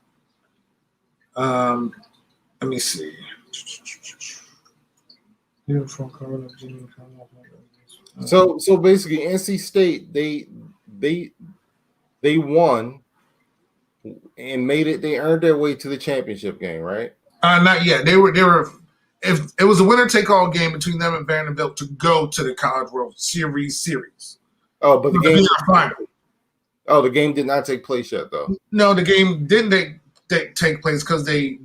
Let me see. So basically, NC State they won and made it. They earned their way to the championship game, right? Not yet. They were. If it was a winner-take-all game between them and Vanderbilt to go to the College World Series. Oh, but the game final. Oh, the game did not take place yet, though. No, the game didn't take place because they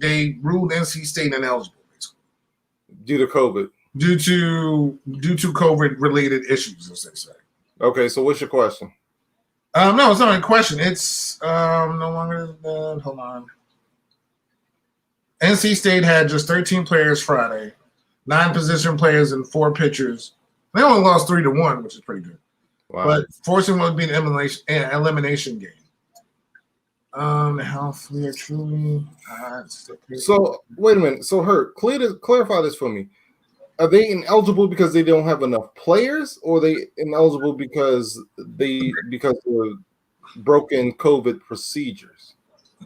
ruled NC State ineligible due to COVID. Due to COVID-related issues, as they say. Okay, so what's your question? No, it's not a question. It's no longer. Hold on. NC State had just 13 players Friday, 9 position players and 4 pitchers. They only lost 3-1, which is pretty good. Wow. But forcing would be an elimination game. How we are truly. So wait a minute. So clarify this for me. Are they ineligible because they don't have enough players, or are they ineligible because of broken COVID procedures?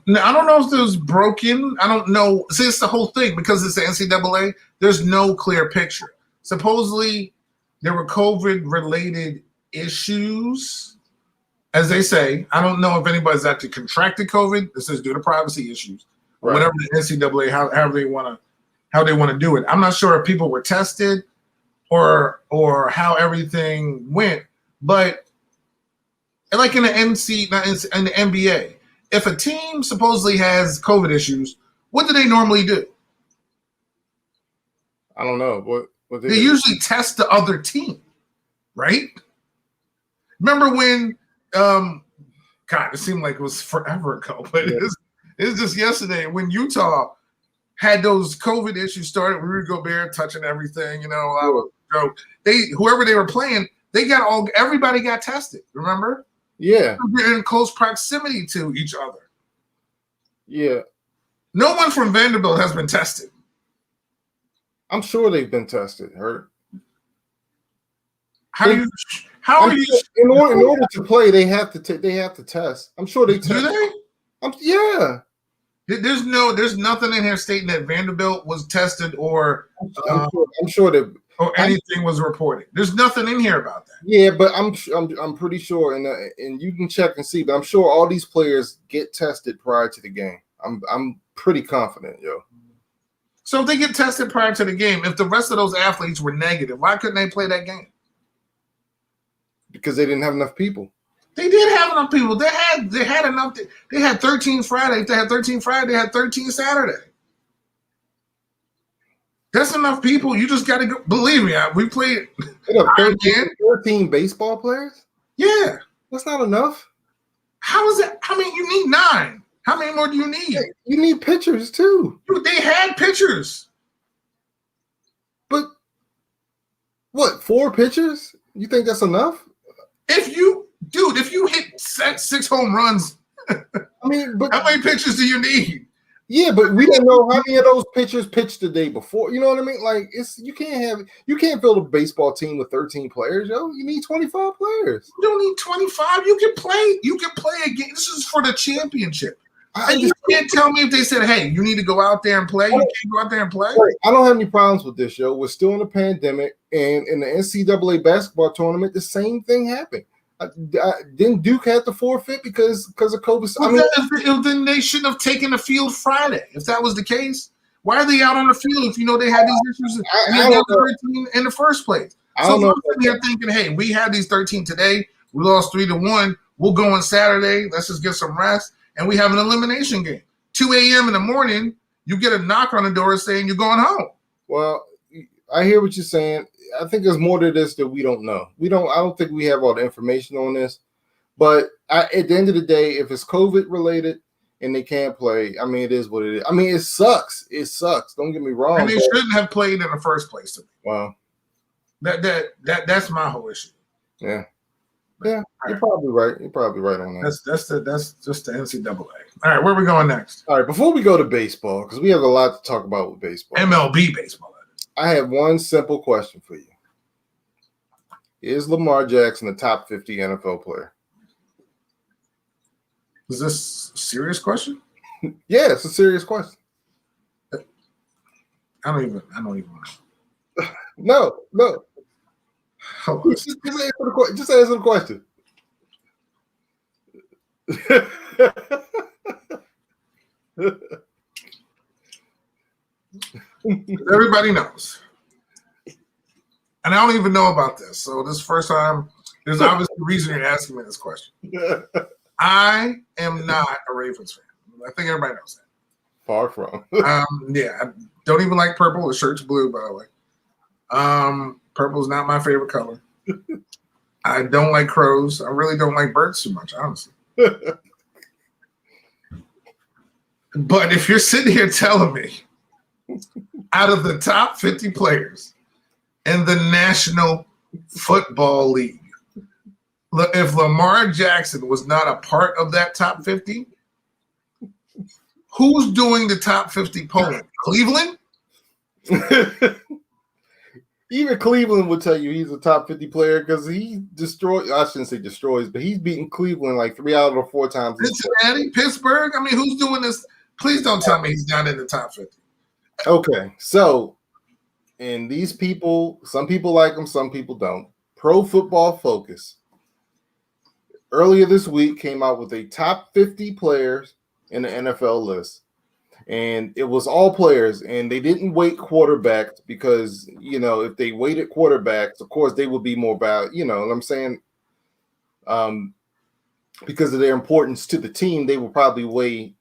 No, I don't know if it was broken. I don't know. See, it's the whole thing because it's the NCAA. There's no clear picture. Supposedly, there were COVID-related issues, as they say. I don't know if anybody's actually contracted COVID. This is due to privacy issues, or whatever the NCAA, however how they want to do it. I'm not sure if people were tested or how everything went, but like in the in the NBA, if a team supposedly has COVID issues, what do they normally do? I don't know. What they usually test the other team, right? Remember when God, it seemed like it was forever ago, but it's just yesterday when Utah had those COVID issues started. Rudy Gobert touching everything, whoever they were playing, everybody got tested. Remember? Yeah, they're in close proximity to each other. Yeah, no one from Vanderbilt has been tested. I'm sure they've been tested. Hurt. How are you? In order to play, they have to test. I'm sure they test. Do they? Yeah. There's nothing in here stating that Vanderbilt was tested or I'm sure that or anything was reported. There's nothing in here about that. Yeah, but I'm pretty sure, and you can check and see, but I'm sure all these players get tested prior to the game. I'm pretty confident, yo. So if they get tested prior to the game, if the rest of those athletes were negative, why couldn't they play that game? Because they didn't have enough people. They did have enough people. They had enough. They had 13 Friday. If they had 13 Friday, they had 13 Saturday. That's enough people. You just got to go. Believe me, we played. 13 baseball players? Yeah. That's not enough. How is it? I mean, you need 9. How many more do you need? You need pitchers too. Dude, they had pitchers. But what, 4 pitchers? You think that's enough? If you hit 6 home runs, I mean, but how many pitchers do you need? Yeah, but we don't know how many of those pitchers pitched the day before. You know what I mean? Like you can't fill a baseball team with 13 players, yo. You need 25 players. You don't need 25. You can play a game. This is for the championship. And you can't tell me if they said, hey, you need to go out there and play. You can't go out there and play. I don't have any problems with this, yo. We're still in a pandemic, and in the NCAA basketball tournament, the same thing happened. Didn't Duke have to forfeit because of COVID? Then they shouldn't have taken the field Friday. If that was the case, why are they out on the field if you know they had these issues in the first place? So I'm sitting here thinking, hey, we had these 13 today. We lost 3-1. We'll go on Saturday. Let's just get some rest. And we have an elimination game. 2 a.m. in the morning, you get a knock on the door saying you're going home. Well, I hear what you're saying. I think there's more to this that we don't know. I don't think we have all the information on this. But at the end of the day, if it's COVID related and they can't play, I mean, it is what it is. I mean, it sucks. It sucks. Don't get me wrong. And they shouldn't have played in the first place. To me. Wow. That's my whole issue. Yeah. Yeah, you're probably right. You're probably right on that. That's just the NCAA. All right, where are we going next? All right, before we go to baseball, because we have a lot to talk about with baseball. MLB baseball. I have one simple question for you. Is Lamar Jackson a top 50 NFL player? Is this a serious question? Yeah, it's a serious question. I don't even know. No. Just answer the question. Everybody knows. And I don't even know about this. So this first time, there's obviously a reason you're asking me this question. I am not a Ravens fan. I think everybody knows that. Far from. Yeah, I don't even like purple. The shirt's blue, by the way. Purple is not my favorite color. I don't like crows. I really don't like birds too much, honestly. But if you're sitting here telling me out of the top 50 players in the National Football League, if Lamar Jackson was not a part of that top 50, who's doing the top 50 polling? Cleveland? Even Cleveland would tell you he's a top 50 player because he destroyed. I shouldn't say destroys, but he's beaten Cleveland like 3 out of the 4 times. Cincinnati, Pittsburgh. I mean, who's doing this? Please don't tell me he's not in the top 50. Okay, so, and these people, some people like him, some people don't. Pro Football Focus earlier this week came out with a top 50 players in the NFL list. and it was all players, and they didn't weight quarterbacks because if they weighted quarterbacks, of course they would be more about what I'm saying. Because of their importance to the team, they will probably weigh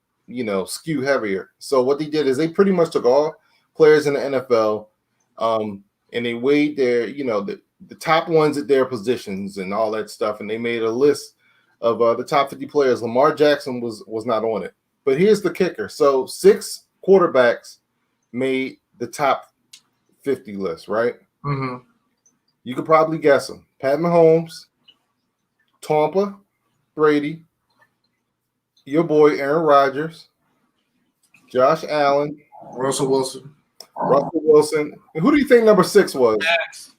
skew heavier. So what they did is they pretty much took all players in the NFL, and they weighed their the top ones at their positions and all that stuff, and they made a list of the top 50 players. Lamar Jackson was not on it. But here's the kicker. So 6 quarterbacks made the top 50 list, right? Mm-hmm. You could probably guess them. Pat Mahomes, Tampa, Brady, your boy Aaron Rodgers, Josh Allen, Russell Wilson. And who do you think number 6 was? Max.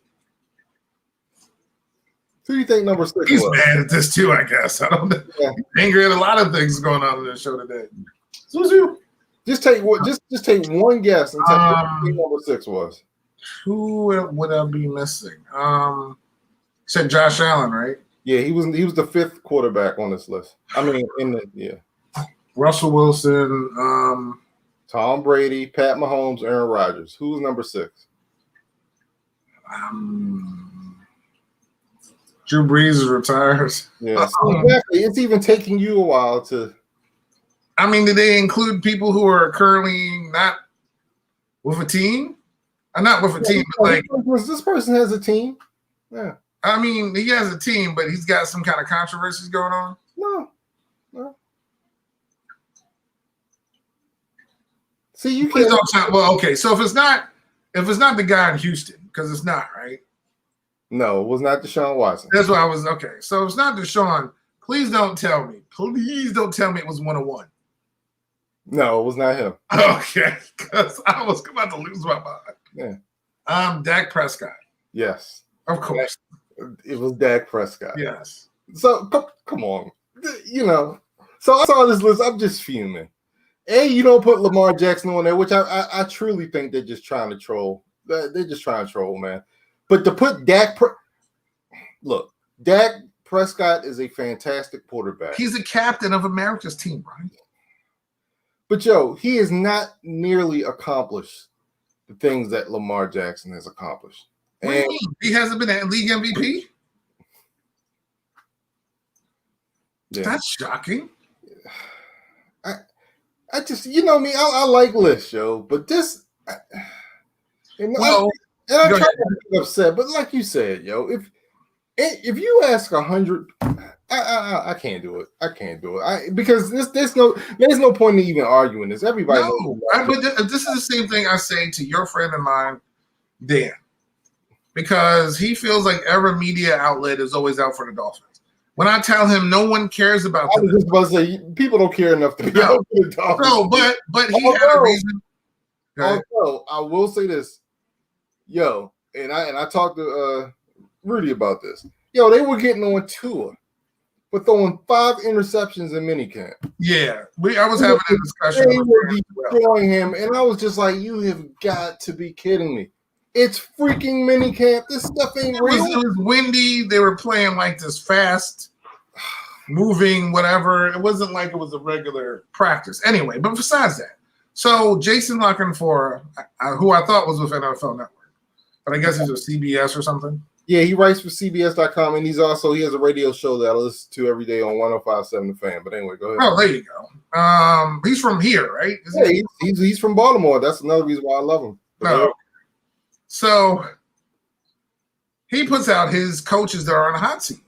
Who do you think number 6 He's was? mad at this too, I guess. I don't know. Yeah. Angry at a lot of things going on in the show today. Just take one guess and tell me who number 6 was. Who would I be missing? Said Josh Allen, right? Yeah, he was the 5th quarterback on this list. I mean, Russell Wilson, Tom Brady, Pat Mahomes, Aaron Rodgers. Who was number 6? Drew Brees is retired. Yeah, exactly. It's even taking you a while to. I mean, did they include people who are currently not with a team? Not with a team, but this person has a team. Yeah. I mean, he has a team, but he's got some kind of controversies going on. No. See, you can't. Well, okay. So if it's not the guy in Houston, because it's not, right? No, it was not Deshaun Watson. That's why I was okay. So if it's not Deshaun, please don't tell me. Please don't tell me it was 101. No, it was not him. Okay, because I was about to lose my mind. Yeah. Dak Prescott. Yes. Of course. It was Dak Prescott. Yes. So come on. So I saw this list. I'm just fuming. You don't put Lamar Jackson on there, which I truly think they're just trying to troll. They're just trying to troll, man. But to put Dak Prescott is a fantastic quarterback. He's a captain of America's team, right? But he has not nearly accomplished the things that Lamar Jackson has accomplished. What do you mean? He hasn't been a league MVP? Yeah. That's shocking. I just, me, I like lists, but this, I'm trying to be upset, but like you said, if you ask 100, I can't do it. I can't do it. Because there's no point in even arguing this. Everybody knows. But this is the same thing I say to your friend of mine, Dan, because he feels like every media outlet is always out for the Dolphins. When I tell him no one cares about them. I was just about to say, people don't care enough to be out for the Dolphins. No, but he had a reason. Although, I will say this, and I talked to Rudy about this. They were getting on tour, but throwing 5 interceptions in minicamp. Yeah, I was having a discussion. They were destroying him, and I was just like, "You have got to be kidding me! It's freaking minicamp. This stuff ain't real." It was windy. They were playing like this fast, moving, whatever. It wasn't like it was a regular practice. Anyway, but besides that, so Jason Lockenfor, who I thought was with NFL Network, but I guess he's with CBS or something. Yeah, he writes for CBS.com, and he has a radio show that I listen to every day on 105.7 The Fan. But anyway, go ahead. Oh, there you go. He's from here, right? He's from Baltimore. That's another reason why I love him. No. So he puts out his coaches that are on the hot seat.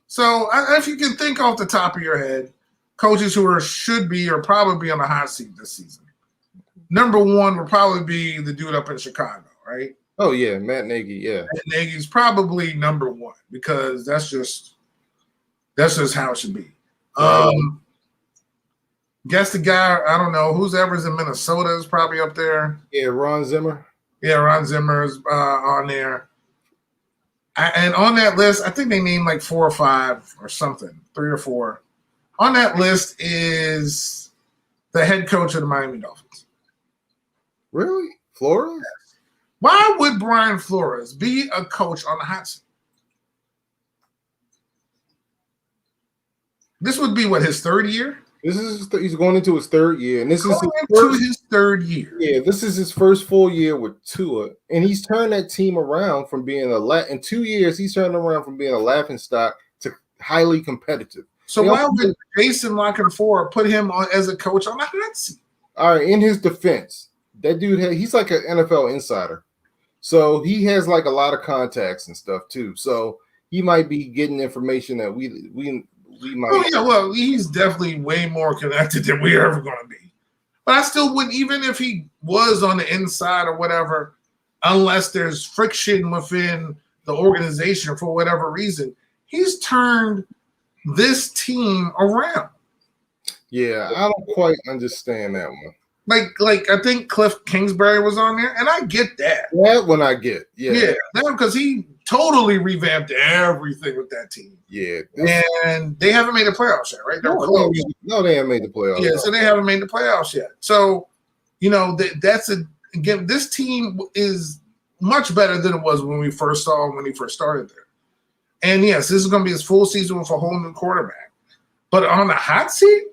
So if you can think off the top of your head, coaches who should be or probably on the hot seat this season. Number 1 would probably be the dude up in Chicago, right? Oh yeah, Matt Nagy. Yeah, Matt Nagy's probably number 1 because that's just how it should be. Guess the guy, I don't know, who's ever's in Minnesota is probably up there. Yeah, Ron Zimmer. Yeah, Ron Zimmer is on there. And on that list, I think they named like 4 or 5 or something, 3 or 4. On that list is the head coach of the Miami Dolphins. Really? Flores? Yes. Why would Brian Flores be a coach on the hot seat? This would be, his 3rd year? He's going into his third year, and this is his third year. Yeah, this is his first full year with Tua, and he's turned that team around from being in 2 years. He's turned around from being a laughingstock to highly competitive. So why would Jason Lockenford put him on as a coach on the hot seat? All right, in his defense, that dude he's like an NFL insider, so he has like a lot of contacts and stuff too. So he might be getting information that we might. Oh yeah, well, he's definitely way more connected than we're ever going to be. But I still wouldn't, even if he was on the inside or whatever, unless there's friction within the organization for whatever reason, he's turned this team around. Yeah, I don't quite understand that one. Like I think Cliff Kingsbury was on there, and I get that. That one I get. Yeah, because he totally revamped everything with that team. Yeah, and they haven't made the playoffs yet, right? They're close. They haven't made the playoffs. Yeah, so they haven't made the playoffs yet. So, again, this team is much better than it was when we first saw him when he first started there. And yes, this is going to be his full season with a whole new quarterback. But on the hot seat,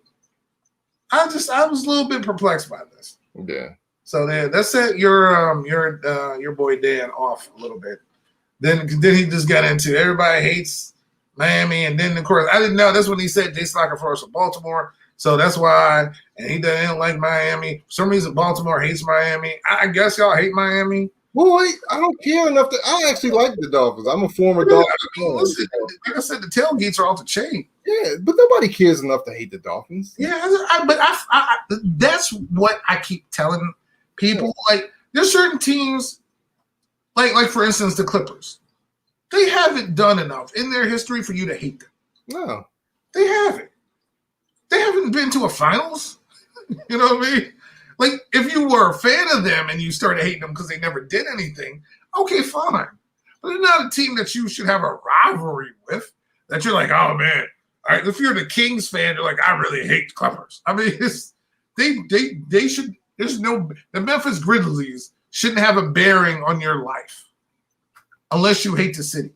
I was a little bit perplexed by this. Yeah. So that set your boy Dan off a little bit. Then he just got into everybody hates Miami, and then of course I didn't know that's when he said Jason Lockenford from Baltimore, so that's why. And he doesn't like Miami. For some reason, Baltimore hates Miami. I guess y'all hate Miami. Boy, I don't care enough to. I actually like the Dolphins. I'm a former Dolphins. Listen, like I said, the tailgates are off the chain. Yeah, but nobody cares enough to hate the Dolphins. Yeah, but that's what I keep telling people. Yeah. Like, there's certain teams, like for instance, the Clippers. They haven't done enough in their history for you to hate them. No, they haven't. They haven't been to a finals. You know what I mean? Like, if you were a fan of them and you started hating them because they never did anything, okay, fine. But they're not a team that you should have a rivalry with. That you're like, oh man. All right, if you're the Kings fan, you're like, I really hate the Clippers. I mean, they should. The Memphis Grizzlies shouldn't have a bearing on your life unless you hate the city.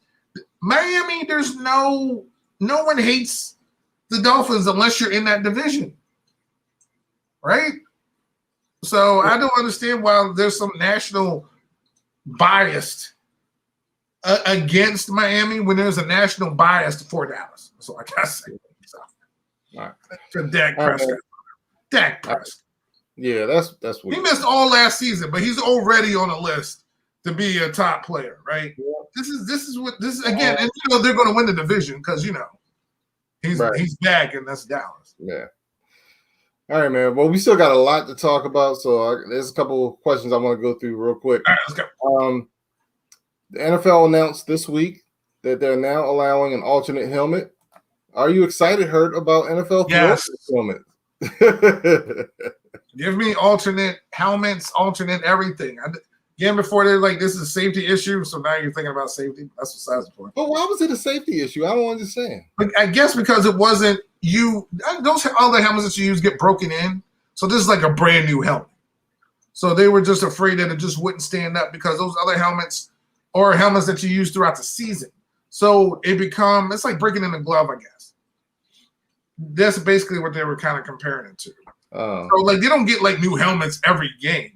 Miami, there's no one hates the Dolphins unless you're in that division, right? So I don't understand why there's some national bias against Miami when there's a national bias for Dallas. So I gotta say, so. All right. For Dak Prescott. Dak Prescott. Yeah, that's what he missed all last season, but he's already on a list to be a top player, right? Yeah. This is again, and they're going to win the division because he's back, and that's Dallas. Yeah. All right, man. Well, we still got a lot to talk about, so there's a couple of questions I want to go through real quick. All right, let's go. The NFL announced this week that they're now allowing an alternate helmet. Are you excited, Hurt, about NFL helmet? Give me alternate helmets, alternate everything. Again, before they're like, this is a safety issue, so now you're thinking about safety. That's besides the point. But why was it a safety issue? I don't understand. I guess because it wasn't you. Those other helmets that you use get broken in, so this is like a brand new helmet. So they were just afraid that it just wouldn't stand up because those other helmets are helmets that you use throughout the season. So it's like breaking in a glove, I guess. That's basically what they were kind of comparing it to. So like they don't get like new helmets every game.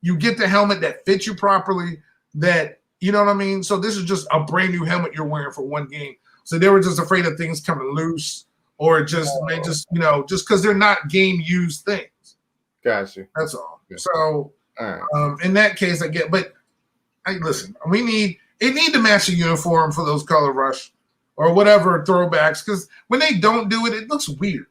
You get the helmet that fits you properly, that, you know what I mean? So this is just a brand new helmet you're wearing for one game. So they were just afraid of things coming loose or just because they're not game used things. Gotcha. That's all. Yeah. So in that case, I get, but listen, it need to match the uniform for those color rush or whatever throwbacks, because when they don't do it, it looks weird.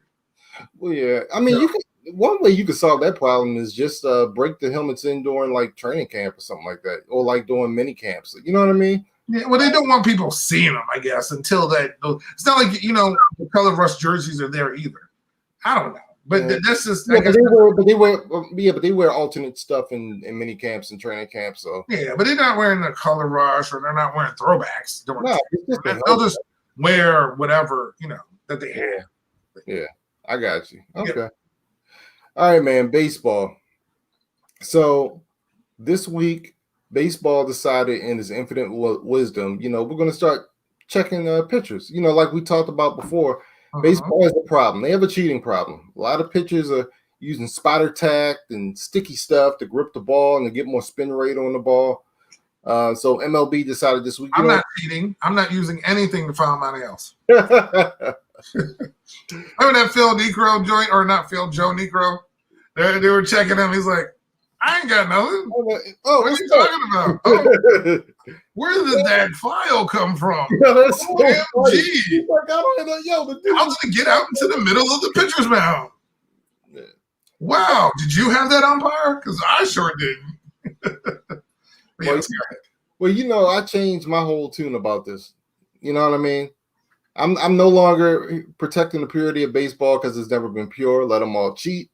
Well, yeah. I mean, one way you could solve that problem is just break the helmets in during like training camp or something like that, or like doing mini camps. You know what I mean? Yeah. Well, they don't want people seeing them, I guess, until that. It's not like the color rush jerseys are there either. I don't know, but that's just. Yeah, but they wear alternate stuff in mini camps and training camps. So yeah, but they're not wearing the color rush or they're not wearing throwbacks. They'll just wear whatever that they have. Yeah, I got you. Okay. Yeah. All right, man, baseball. So this week, baseball decided in its infinite wisdom, we're going to start checking pitchers. Like we talked about before, Baseball is a problem. They have a cheating problem. A lot of pitchers are using spotter tack and sticky stuff to grip the ball and to get more spin rate on the ball. So MLB decided this week. I'm not cheating. I'm not using anything to find money else. Remember that Phil Negro joint, or not Phil, Joe Negro? They were checking him. He's like, I ain't got nothing. Oh, what are you talking about? Oh, where did that file come from? That's so OMG. Like, I don't know. How did it get out into the middle of the pitcher's mound? Yeah. Wow. Did you have that umpire? Because I sure didn't. Well, I changed my whole tune about this. You know what I mean? I'm no longer protecting the purity of baseball because it's never been pure. Let them all cheat.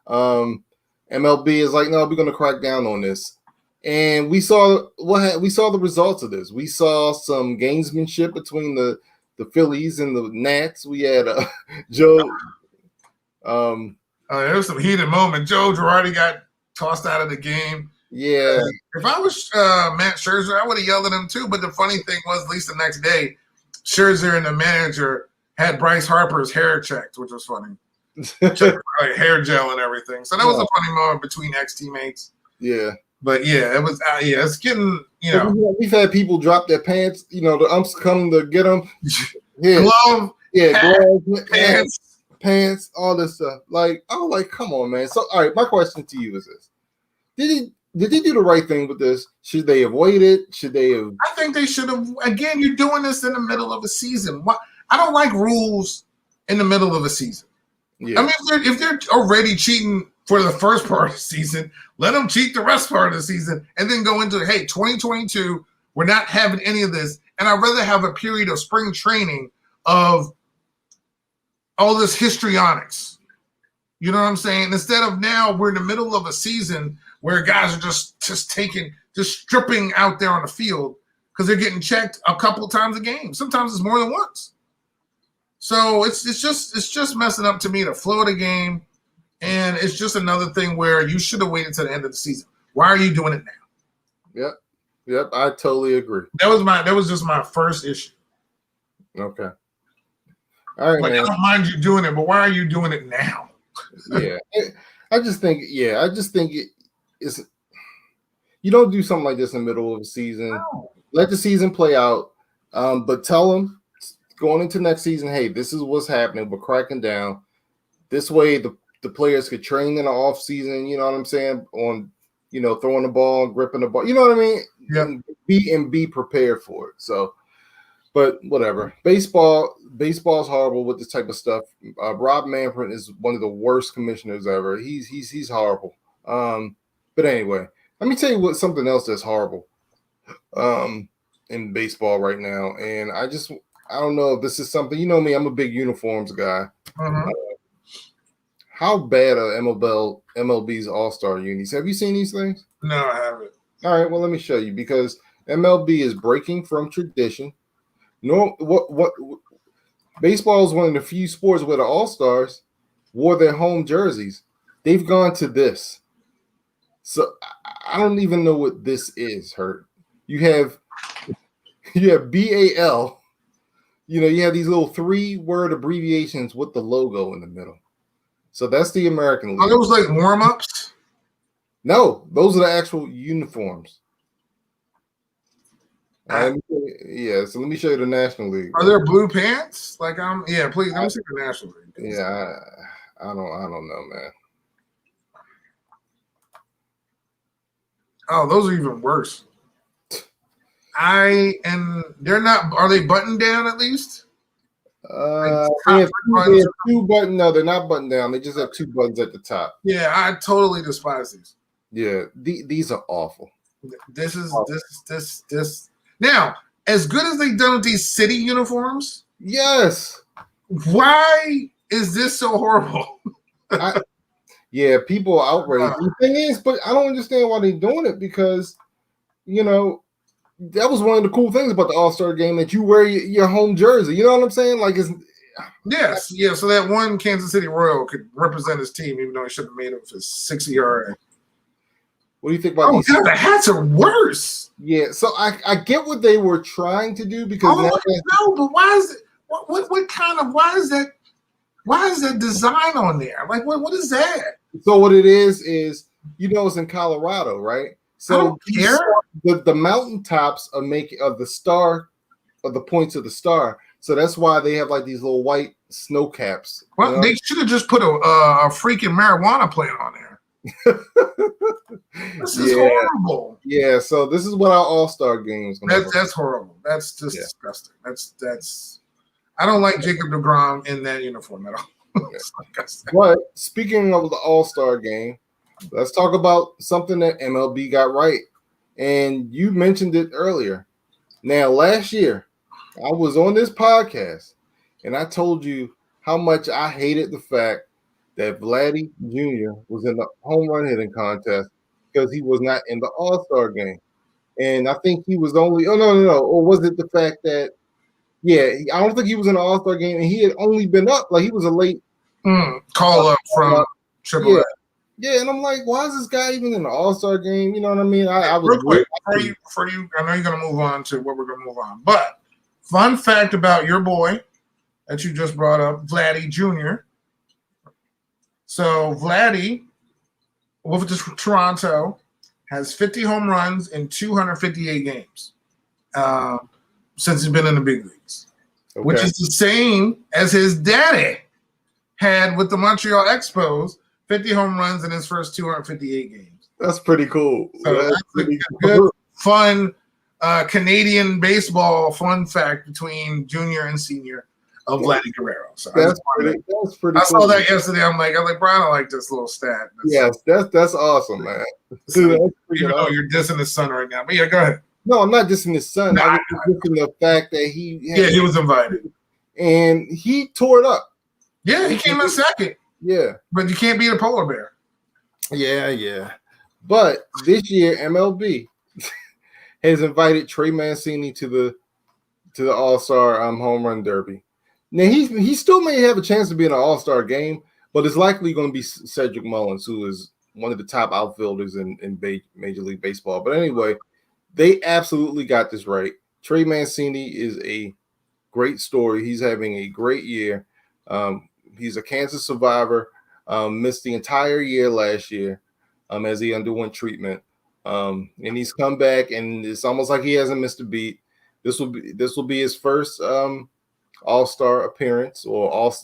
MLB is like, no, we're going to crack down on this. And we saw the results of this. We saw some gamesmanship between the Phillies and the Nats. We had Joe. There was some heated moment. Joe Girardi got tossed out of the game. Yeah. If I was Matt Scherzer, I would have yelled at him too. But the funny thing was, at least the next day, Scherzer and the manager had Bryce Harper's hair checked, which was funny. Like hair gel and everything. So that was a funny moment between ex-teammates. Yeah. But yeah, it was. It's getting. We've had people drop their pants. The umps come to get them. Yeah. Glove. Yeah. Gloves. Pants. All this stuff. Like, come on, man. So, all right. My question to you is this: Did they do the right thing with this? Should they avoid it? Should they have? I think they should have. Again, you're doing this in the middle of a season. I don't like rules in the middle of a season. Yeah. I mean, if they're already cheating for the first part of the season, let them cheat the rest part of the season and then go into, hey, 2022, we're not having any of this. And I'd rather have a period of spring training of all this histrionics. You know what I'm saying? Instead of now we're in the middle of a season where guys are just stripping out there on the field because they're getting checked a couple of times a game. Sometimes it's more than once. So it's just messing up to me the flow of the game, and it's just another thing where you should have waited to the end of the season. Why are you doing it now? Yep, I totally agree. That was just my first issue. Okay. All right, like, man. I don't mind you doing it, but why are you doing it now? Yeah, I just think it is. You don't do something like this in the middle of the season. No. Let the season play out, but tell them going into next season, hey, this is what's happening. We're cracking down. This way, the players could train in the off season. You know what I'm saying? On throwing the ball, gripping the ball. You know what I mean? Yeah. Be prepared for it. So, but whatever. Baseball's horrible with this type of stuff. Rob Manfred is one of the worst commissioners ever. He's horrible. But anyway, let me tell you something else that's horrible in baseball right now. And I don't know if this is something, you know me, I'm a big uniforms guy. Mm-hmm. How bad are MLB's All-Star unis? Have you seen these things? No, I haven't. All right, well, let me show you, because MLB is breaking from tradition. What baseball is one of the few sports where the All-Stars wore their home jerseys. They've gone to this. So I don't even know what this is, Hurt. You have BAL. You have these little 3-word abbreviations with the logo in the middle. So that's the American League. Are those like warm-ups? No, those are the actual uniforms. So let me show you the National League. Are there blue pants? Please, let me see the National League. Yeah, I don't know, man. Oh, those are even worse. They're not. Are they buttoned down at least? They have two buttons. No, they're not buttoned down. They just have 2 buttons at the top. Yeah, I totally despise these. Yeah, these are awful. This is this. Now, as good as they've done with these city uniforms, yes. Why is this so horrible? People are outraged. The thing is, but I don't understand why they're doing it, because that was one of the cool things about the All-Star game, that you wear your home jersey. You know what I'm saying? Like, it's so that one Kansas City Royal could represent his team, even though he should have made it for 60 ERA. What do you think about these? God, the hats are worse. Yeah, so I get what they were trying to do, because but why is it? Why is that? Why is that design on there? Like, what is that? So what it is it's in Colorado, right? So I don't care. The mountaintops are of the star, of the points of the star. So that's why they have like these little white snow caps. Well, they should have just put a freaking marijuana plant on there. This is horrible. Yeah, so this is what our All-Star game is going to be. That's horrible. That's just disgusting. That's. I don't like Jacob deGrom in that uniform at all. But speaking of the All-Star game, let's talk about something that MLB got right. And you mentioned it earlier. Now, last year, I was on this podcast, and I told you how much I hated the fact that Vladdy Jr. was in the home run hitting contest because he was not in the All-Star game. And I think he was only – no. Or was it the fact that – I don't think he was in the All-Star game, and he had only been up. Like, he was a late call up from Triple A. Yeah, and I'm like, why is this guy even in the All-Star game? You know what I mean? I was real quick for you. I know you're going to move on to what we're going to move on. But fun fact about your boy that you just brought up, Vladdy Jr. So Vladdy, with Toronto, has 50 home runs in 258 games since he's been in the big leagues, which is the same as his daddy had with the Montreal Expos, 50 home runs in his first 258 games. That's pretty cool. So that's a good, fun Canadian baseball fun fact between junior and senior of Vladdy Guerrero. So that's pretty I saw that yesterday. I'm like, Brian, I like this little stat. That's awesome, man. So, even though you're dissing his son right now. But yeah, go ahead. No, I'm not dissing his son. I was dissing the fact that he was invited. And he tore it up. Yeah, he came in second. Yeah. But you can't beat a polar bear. Yeah. But this year, MLB has invited Trey Mancini to the All-Star home run derby. Now, he still may have a chance to be in an All-Star game, but it's likely going to be Cedric Mullins, who is one of the top outfielders in Major League Baseball. But anyway, they absolutely got this right. Trey Mancini is a great story. He's having a great year. He's a cancer survivor, missed the entire year last year as he underwent treatment. And he's come back, and it's almost like he hasn't missed a beat. This will be his first All-Star appearance or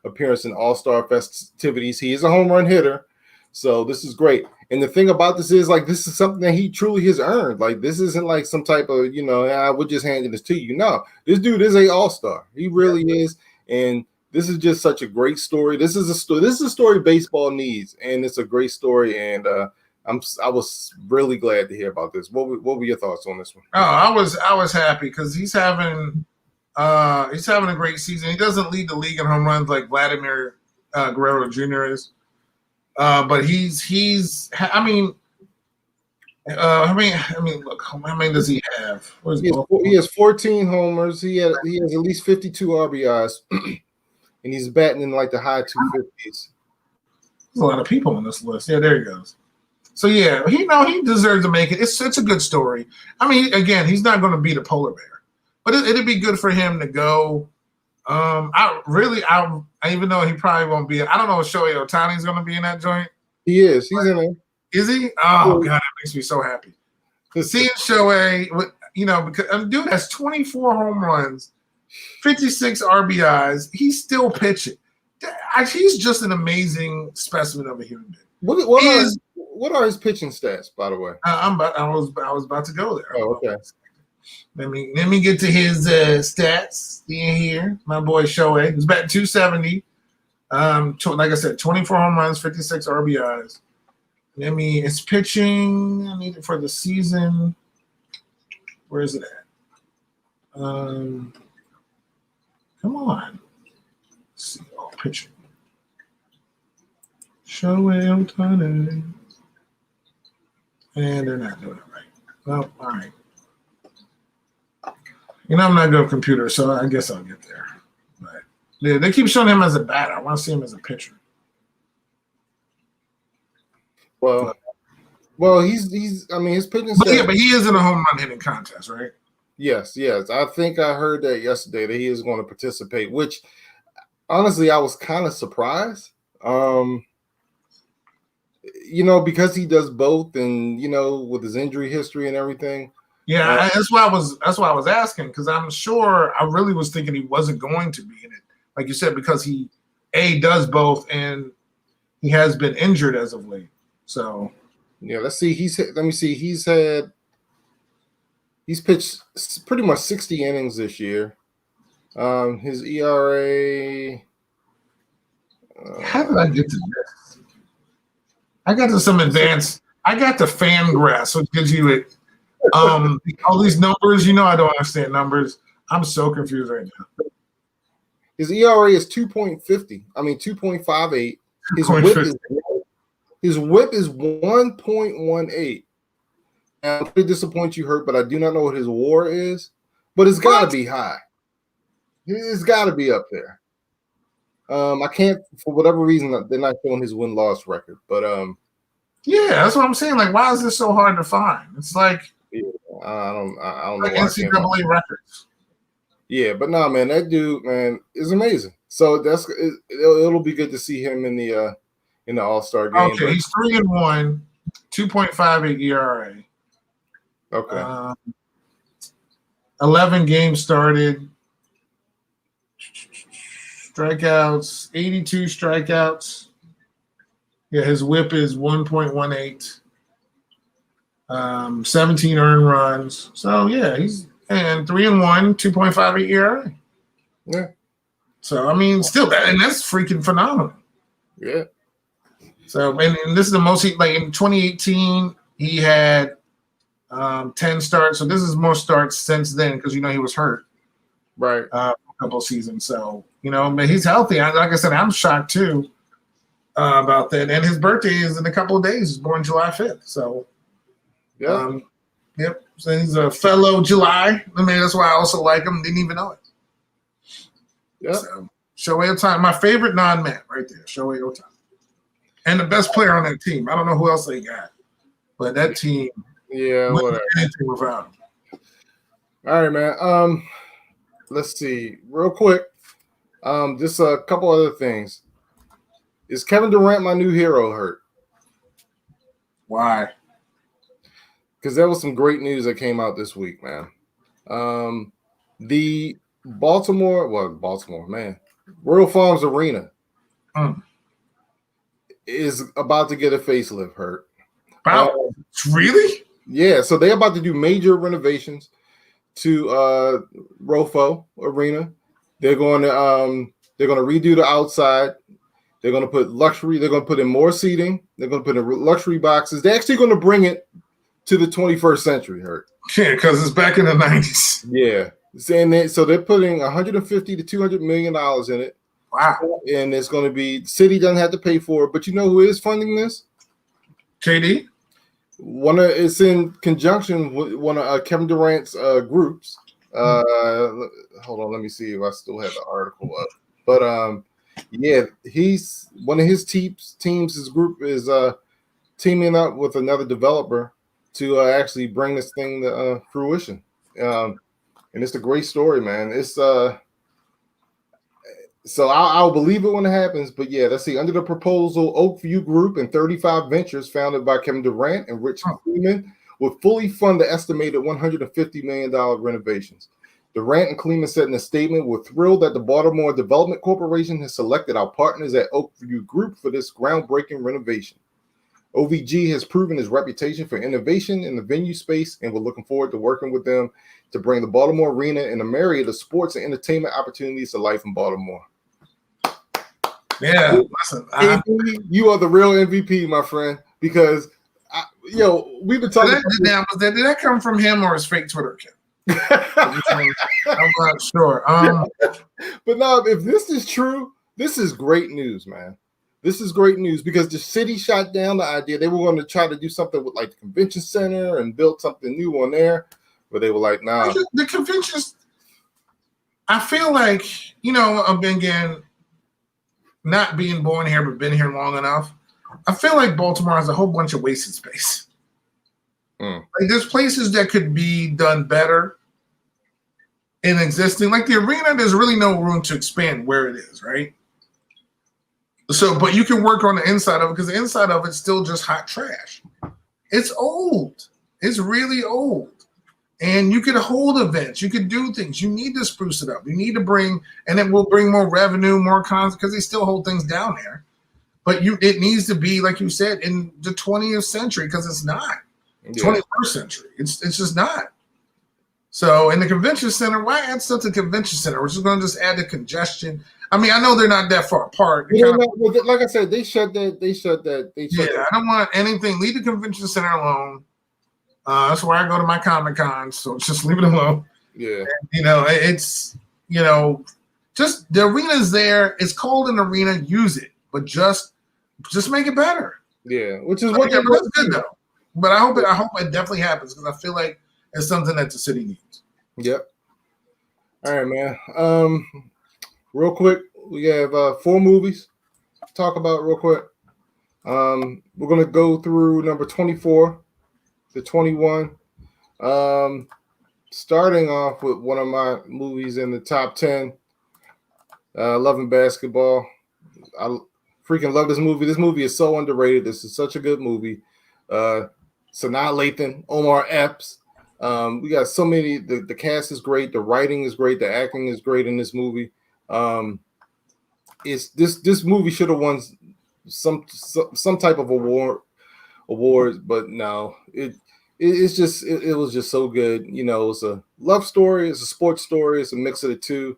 appearance in All-Star festivities. He is a home run hitter, so this is great. And the thing about this is, like, this is something that he truly has earned. Like, this isn't like some type of, we're just handing this to you. No, this dude is a All-Star. He really is, and this is just such a great story. This is a story baseball needs, and it's a great story. And I was really glad to hear about this. What were your thoughts on this one? Oh, I was happy because he's having a great season. He doesn't lead the league in home runs like Vladimir Guerrero Jr. is, but he's. I mean, look, how many does he have? He has 14 homers. He has at least 52 RBIs. And he's batting in like the high 250s. There's a lot of people on this list. Yeah, there he goes. So yeah, he deserves to make it. It's a good story. I mean, again, he's not going to beat a polar bear, but it'd be good for him to go. Even though he probably won't be. I don't know if Shohei Ohtani's going to be in that joint. He is. He's in there. Is he? Oh God, that makes me so happy. Seeing Shohei, because dude has 24 home runs. 56 RBIs. He's still pitching. He's just an amazing specimen of a human being. What are his pitching stats, by the way? I was about to go there. Oh, okay. Let me get to his stats in here. My boy Shohei. He's batting 270. Like I said, 24 home runs, 56 RBIs. It's pitching. I need it for the season. Where is it at? Come on. Let's see. Oh, pitching. Shohei Ohtani. And they're not doing it right. Well, all right. I'm not good at computers, so I guess I'll get there. But yeah, they keep showing him as a batter. I want to see him as a pitcher. Well, he's. I mean, his pitching. But he is in a home run hitting contest, right? Yes. I think I heard that yesterday that he is going to participate, which honestly, I was kind of surprised. Because he does both, and with his injury history and everything. Yeah, that's why I was asking, because I'm sure I really was thinking he wasn't going to be in it, like you said, because he does both and he has been injured as of late. So yeah, let's see. Let me see. He's pitched pretty much 60 innings this year. His ERA. How did I get to this? I got to some advanced. I got to Fangraphs, which gives you it. All these numbers. I don't understand numbers. I'm so confused right now. His ERA is 2.50. I mean 2.58. His whip is 1.18. I'm pretty disappointed you hurt, but I do not know what his WAR is. But it's got to be high. It's got to be up there. I can't, for whatever reason, they're not showing his win-loss record. But yeah, that's what I'm saying. Like, why is this so hard to find? It's like I don't know. Like NCAA records. Yeah, but no, man, that dude, man, is amazing. So it'll be good to see him in the All-Star game. Okay, he's 3-1, 2.58 ERA. Okay. 11 games started. Strikeouts, 82 strikeouts. Yeah, his whip is 1.18. 17 earned runs. So yeah, he's 3-1, 2.58 ERA. Yeah. So I mean, still that's freaking phenomenal. Yeah. So and this is the most like in 2018 he had 10 starts. So this is more starts since then because he was hurt. Right. A couple of seasons. So but he's healthy. Like I said, I'm shocked too about that. And his birthday is in a couple of days. He's born July 5th. So yeah. Yep. So he's a fellow July. I mean, that's why I also like him. Didn't even know it. Yeah. So Shohei Ohtani, my favorite non-Met right there, Shohei Ohtani. And the best player on that team. I don't know who else they got. But that team whatever. Anything without him. All right, man. Let's see. Real quick. Just a couple other things. Is Kevin Durant my new hero hurt? Why? Because there was some great news that came out this week, man. The Baltimore, man, Royal Farms Arena is about to get a facelift. Hurt. Wow, really? Yeah. So they're about to do major renovations to Rofo Arena. They're going to redo the outside. They're going to put luxury. They're going to put in more seating. They're going to put in luxury boxes. They're actually going to bring it to the 21st century. Hurt. Yeah, because it's back in the 90s. Yeah. So they're putting $150 to $200 million in it. Wow. And it's going to be, the city doesn't have to pay for it. But you know who is funding this? KD? It's in conjunction with one of Kevin Durant's groups. Hold on, let me see if I still have the article up. But yeah, he's one of his teams. His group is teaming up with another developer to actually bring this thing to fruition. And it's a great story, man. It's so I'll believe it when it happens. But yeah, let's see. Under the proposal, Oakview Group and 35 Ventures, founded by Kevin Durant and Rich Kleeman, will fully fund the estimated $150 million renovations. Durant and Kleeman said in a statement, "We're thrilled that the Baltimore Development Corporation has selected our partners at Oakview Group for this groundbreaking renovation. OVG has proven its reputation for innovation in the venue space, and we're looking forward to working with them to bring the Baltimore Arena and a myriad of sports and entertainment opportunities to life in Baltimore." Yeah, listen, you are the real MVP, my friend, because we've been talking. Did that come from him or his fake Twitter account? I'm not sure. But no, if this is true, this is great news, man. This is great news because the city shot down the idea. They were going to try to do something with like the convention center and build something new on there, but they were like, "Nah." The conventions. I feel like again, not being born here but been here long enough. I feel like Baltimore has a whole bunch of wasted space. Like there's places that could be done better. in existing. Like the arena, there's really no room to expand where it is, right? So, but you can work on the inside of it because the inside of it's still just hot trash. It's old. It's really old. And you could hold events. You could do things. You need to spruce it up. You need to bring, and it will bring more revenue, more cons because they still hold things down there. But it needs to be, like you said, in the 20th century because it's not. 21st century. It's just not. So in the convention center, why add stuff to the convention center? We're just going to just add the congestion. I mean, I know they're not that far apart. Like I said, they shut that. I don't want anything. Leave the convention center alone. That's where I go to my Comic Cons. So just leave it alone. Yeah. And, it's just the arena's there. It's called an arena. Use it, but just make it better. Yeah, which is what that's good though. But I hope it definitely happens because I feel like it's something that the city needs. Yep. All right, man. Real quick, we have 4 movies to talk about real quick. We're gonna go through number 24 to 21. Starting off with one of my movies in the top 10. Loving Basketball. I freaking love this movie. This movie is so underrated. This is such a good movie. Sanaa Lathan, Omar Epps. We got so many. The cast is great. The writing is great. The acting is great in this movie. It's this movie should have won some type of awards, but no. It was just so good. It's a love story. It's a sports story. It's a mix of the two.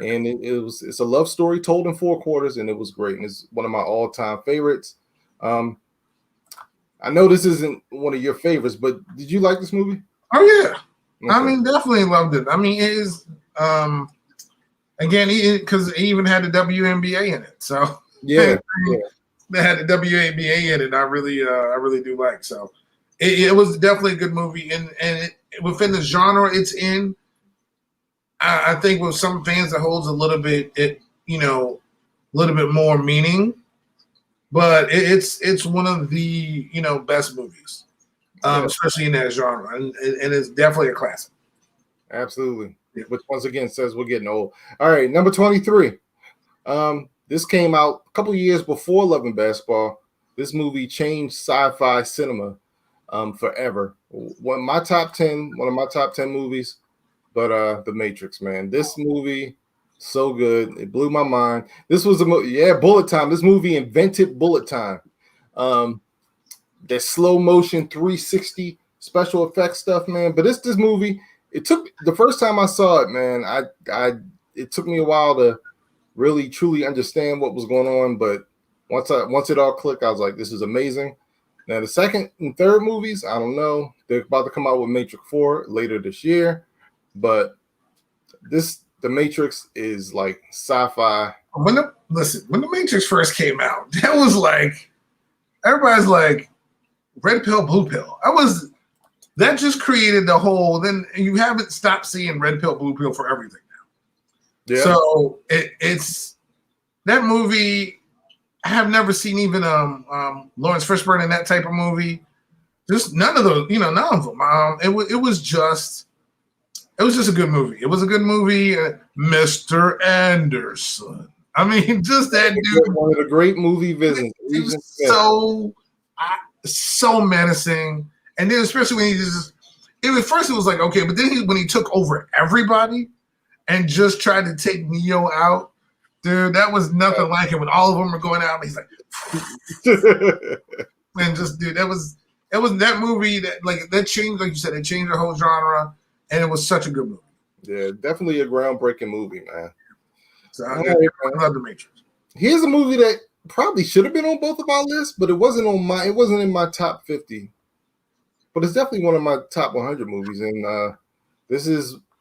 And it's a love story told in 4 quarters, and it was great. And it's one of my all-time favorites. I know this isn't one of your favorites, but did you like this movie? Oh yeah, Okay. I mean, definitely loved it. I mean, it is again because it even had the WNBA in it. So Yeah, they had the WNBA in it. I really do like. So it was definitely a good movie, and within the genre it's in. I think with some fans it holds a little bit more meaning, but it's one of the best movies, especially in that genre, and it's definitely a classic. absolutely. Yeah. Which once again says we're getting old. All right, number 23. This came out a couple of years before Loving Basketball. This movie changed sci-fi cinema forever. One of my top 10 movies. But The Matrix, man, this movie, so good. It blew my mind. This was bullet time. This movie invented bullet time. That slow motion 360 special effects stuff, man. But this movie, it took the first time I saw it, man. It took me a while to really truly understand what was going on. But once it all clicked, I was like, this is amazing. Now the second and third movies, I don't know. They're about to come out with Matrix 4 later this year. But The Matrix is like sci-fi. When the Matrix first came out, that was like everybody's like red pill, blue pill. That just created the whole. Then you haven't stopped seeing red pill, blue pill for everything now. Yeah. So it's that movie. I have never seen even Lawrence Fishburne in that type of movie. Just none of those. None of them. It was just a good movie. It was a good movie. Mr. Anderson. I mean, just that dude. One of the great movie villains. He was so menacing. And then especially when first it was like, okay, but then when he took over everybody and just tried to take Neo out, dude, that was nothing like it. When all of them were going out, and he's like, and just, dude, it was that movie that changed, like you said, it changed the whole genre. And it was such a good movie. Yeah, definitely a groundbreaking movie, man. So I love The Matrix. Here's a movie that probably should have been on both of our lists, but it wasn't in my top 50. But it's definitely one of my top 100 movies. And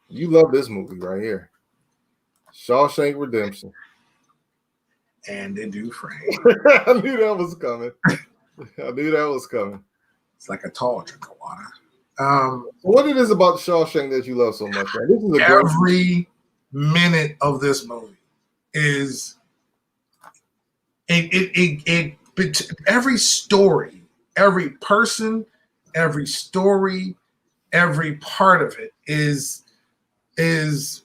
you love this movie right here. Shawshank Redemption. And they do frame. I knew that was coming. It's like a tall drink of water. What it is about Shawshank that you love so much, man? This is every minute of this movie is every story, every person, every story, every part of it is is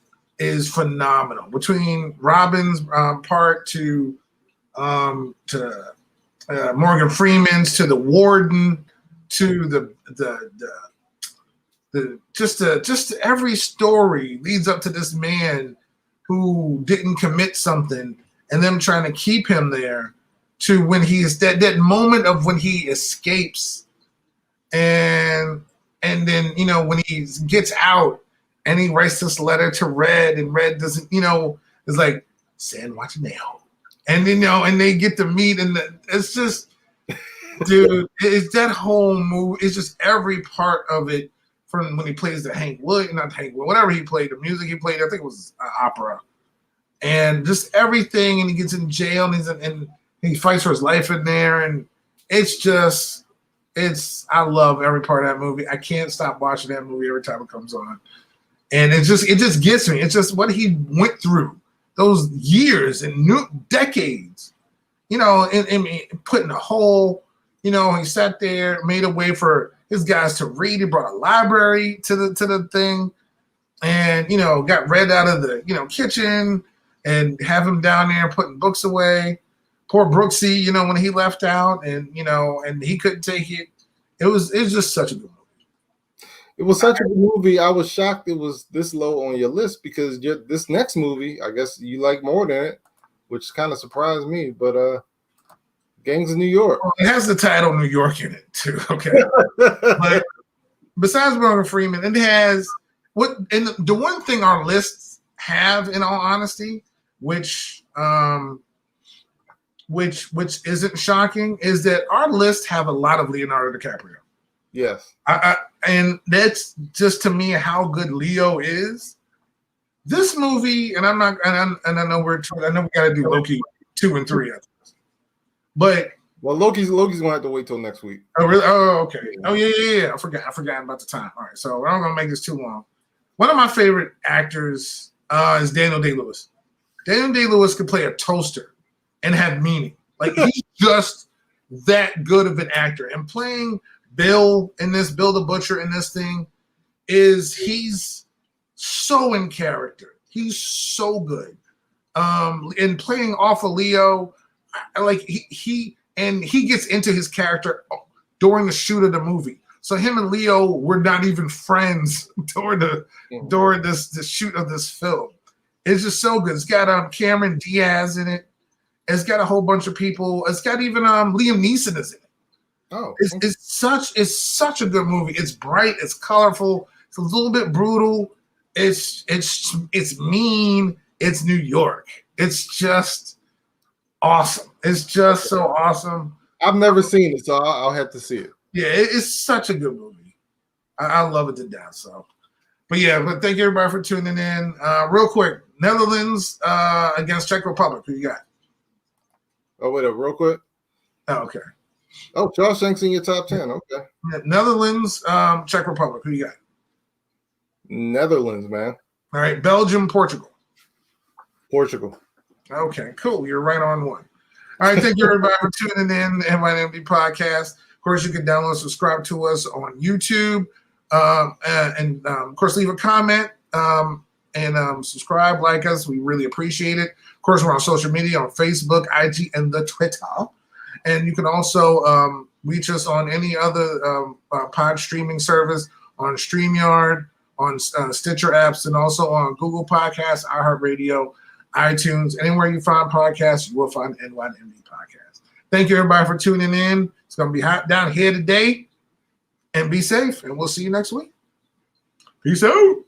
phenomenal. Between Robin's part to Morgan Freeman's, to the warden, to the just every story leads up to this man who didn't commit something, and them trying to keep him there, to when he's that moment of when he escapes, and then when he gets out and he writes this letter to Red, and Red doesn't is like, San Watchineo, and and they get to meet, and it's just, dude, it's that whole movie. It's just every part of it, from when he plays the whatever he played, the music he played, I think it was opera, and just everything, and he gets in jail, and he fights for his life in there, and I love every part of that movie. I can't stop watching that movie every time it comes on, and it just gets me. It's just what he went through those years and decades, and put in a hole. He sat there, made a way for his guys to read. He brought a library to the thing, and got Red out of the kitchen and have him down there putting books away. Poor Brooksy, when he left out, and and he couldn't take it. It was just such a good movie. It was such a good movie. I was shocked it was this low on your list, because this next movie, I guess you like more than it, which kind of surprised me. But Gangs of New York. It has the title New York in it too. Okay, but besides Morgan Freeman, it has the one thing our lists have, in all honesty, which isn't shocking, is that our lists have a lot of Leonardo DiCaprio. Yes, and that's just, to me, how good Leo is. This movie, and I know we got to do Loki 2 and 3. But Loki's gonna have to wait till next week. Oh really? Oh, okay. Oh yeah. I forgot about the time. All right, so I'm gonna make this too long. One of my favorite actors is Daniel Day-Lewis. Daniel Day-Lewis could play a toaster and have meaning. Like, he's just that good of an actor. And playing Bill the Butcher in this thing, he's so in character. He's so good. And playing off of Leo, like he gets into his character during the shoot of the movie. So him and Leo were not even friends during this shoot of this film. It's just so good. It's got Cameron Diaz in it. It's got a whole bunch of people. It's got even Liam Neeson is in it. Oh, it's such a good movie. It's bright. It's colorful. It's a little bit brutal. It's mean. It's New York. It's just awesome. It's just so awesome. I've never seen it, so I'll have to see it. Yeah, it's such a good movie. I love it to death. So, but thank you everybody for tuning in. Real quick, Netherlands against Czech Republic. Who you got? Oh, wait up, real quick. Oh, okay. Oh, Shawshank's in your top 10. Okay. Netherlands, Czech Republic. Who you got? Netherlands, man. All right, Belgium, Portugal. Portugal. Okay, cool. You're right on one. All right, thank you everybody for tuning in to MLB Podcast. Of course, you can download, subscribe to us on YouTube, and of course, leave a comment and subscribe, like us. We really appreciate it. Of course, we're on social media on Facebook, IG, and the Twitter. And you can also reach us on any other pod streaming service, on StreamYard, on Stitcher apps, and also on Google Podcasts, iHeartRadio, iTunes. Anywhere you find podcasts, you will find NYMB Podcast. Thank you, everybody, for tuning in. It's going to be hot down here today. And be safe, and we'll see you next week. Peace out.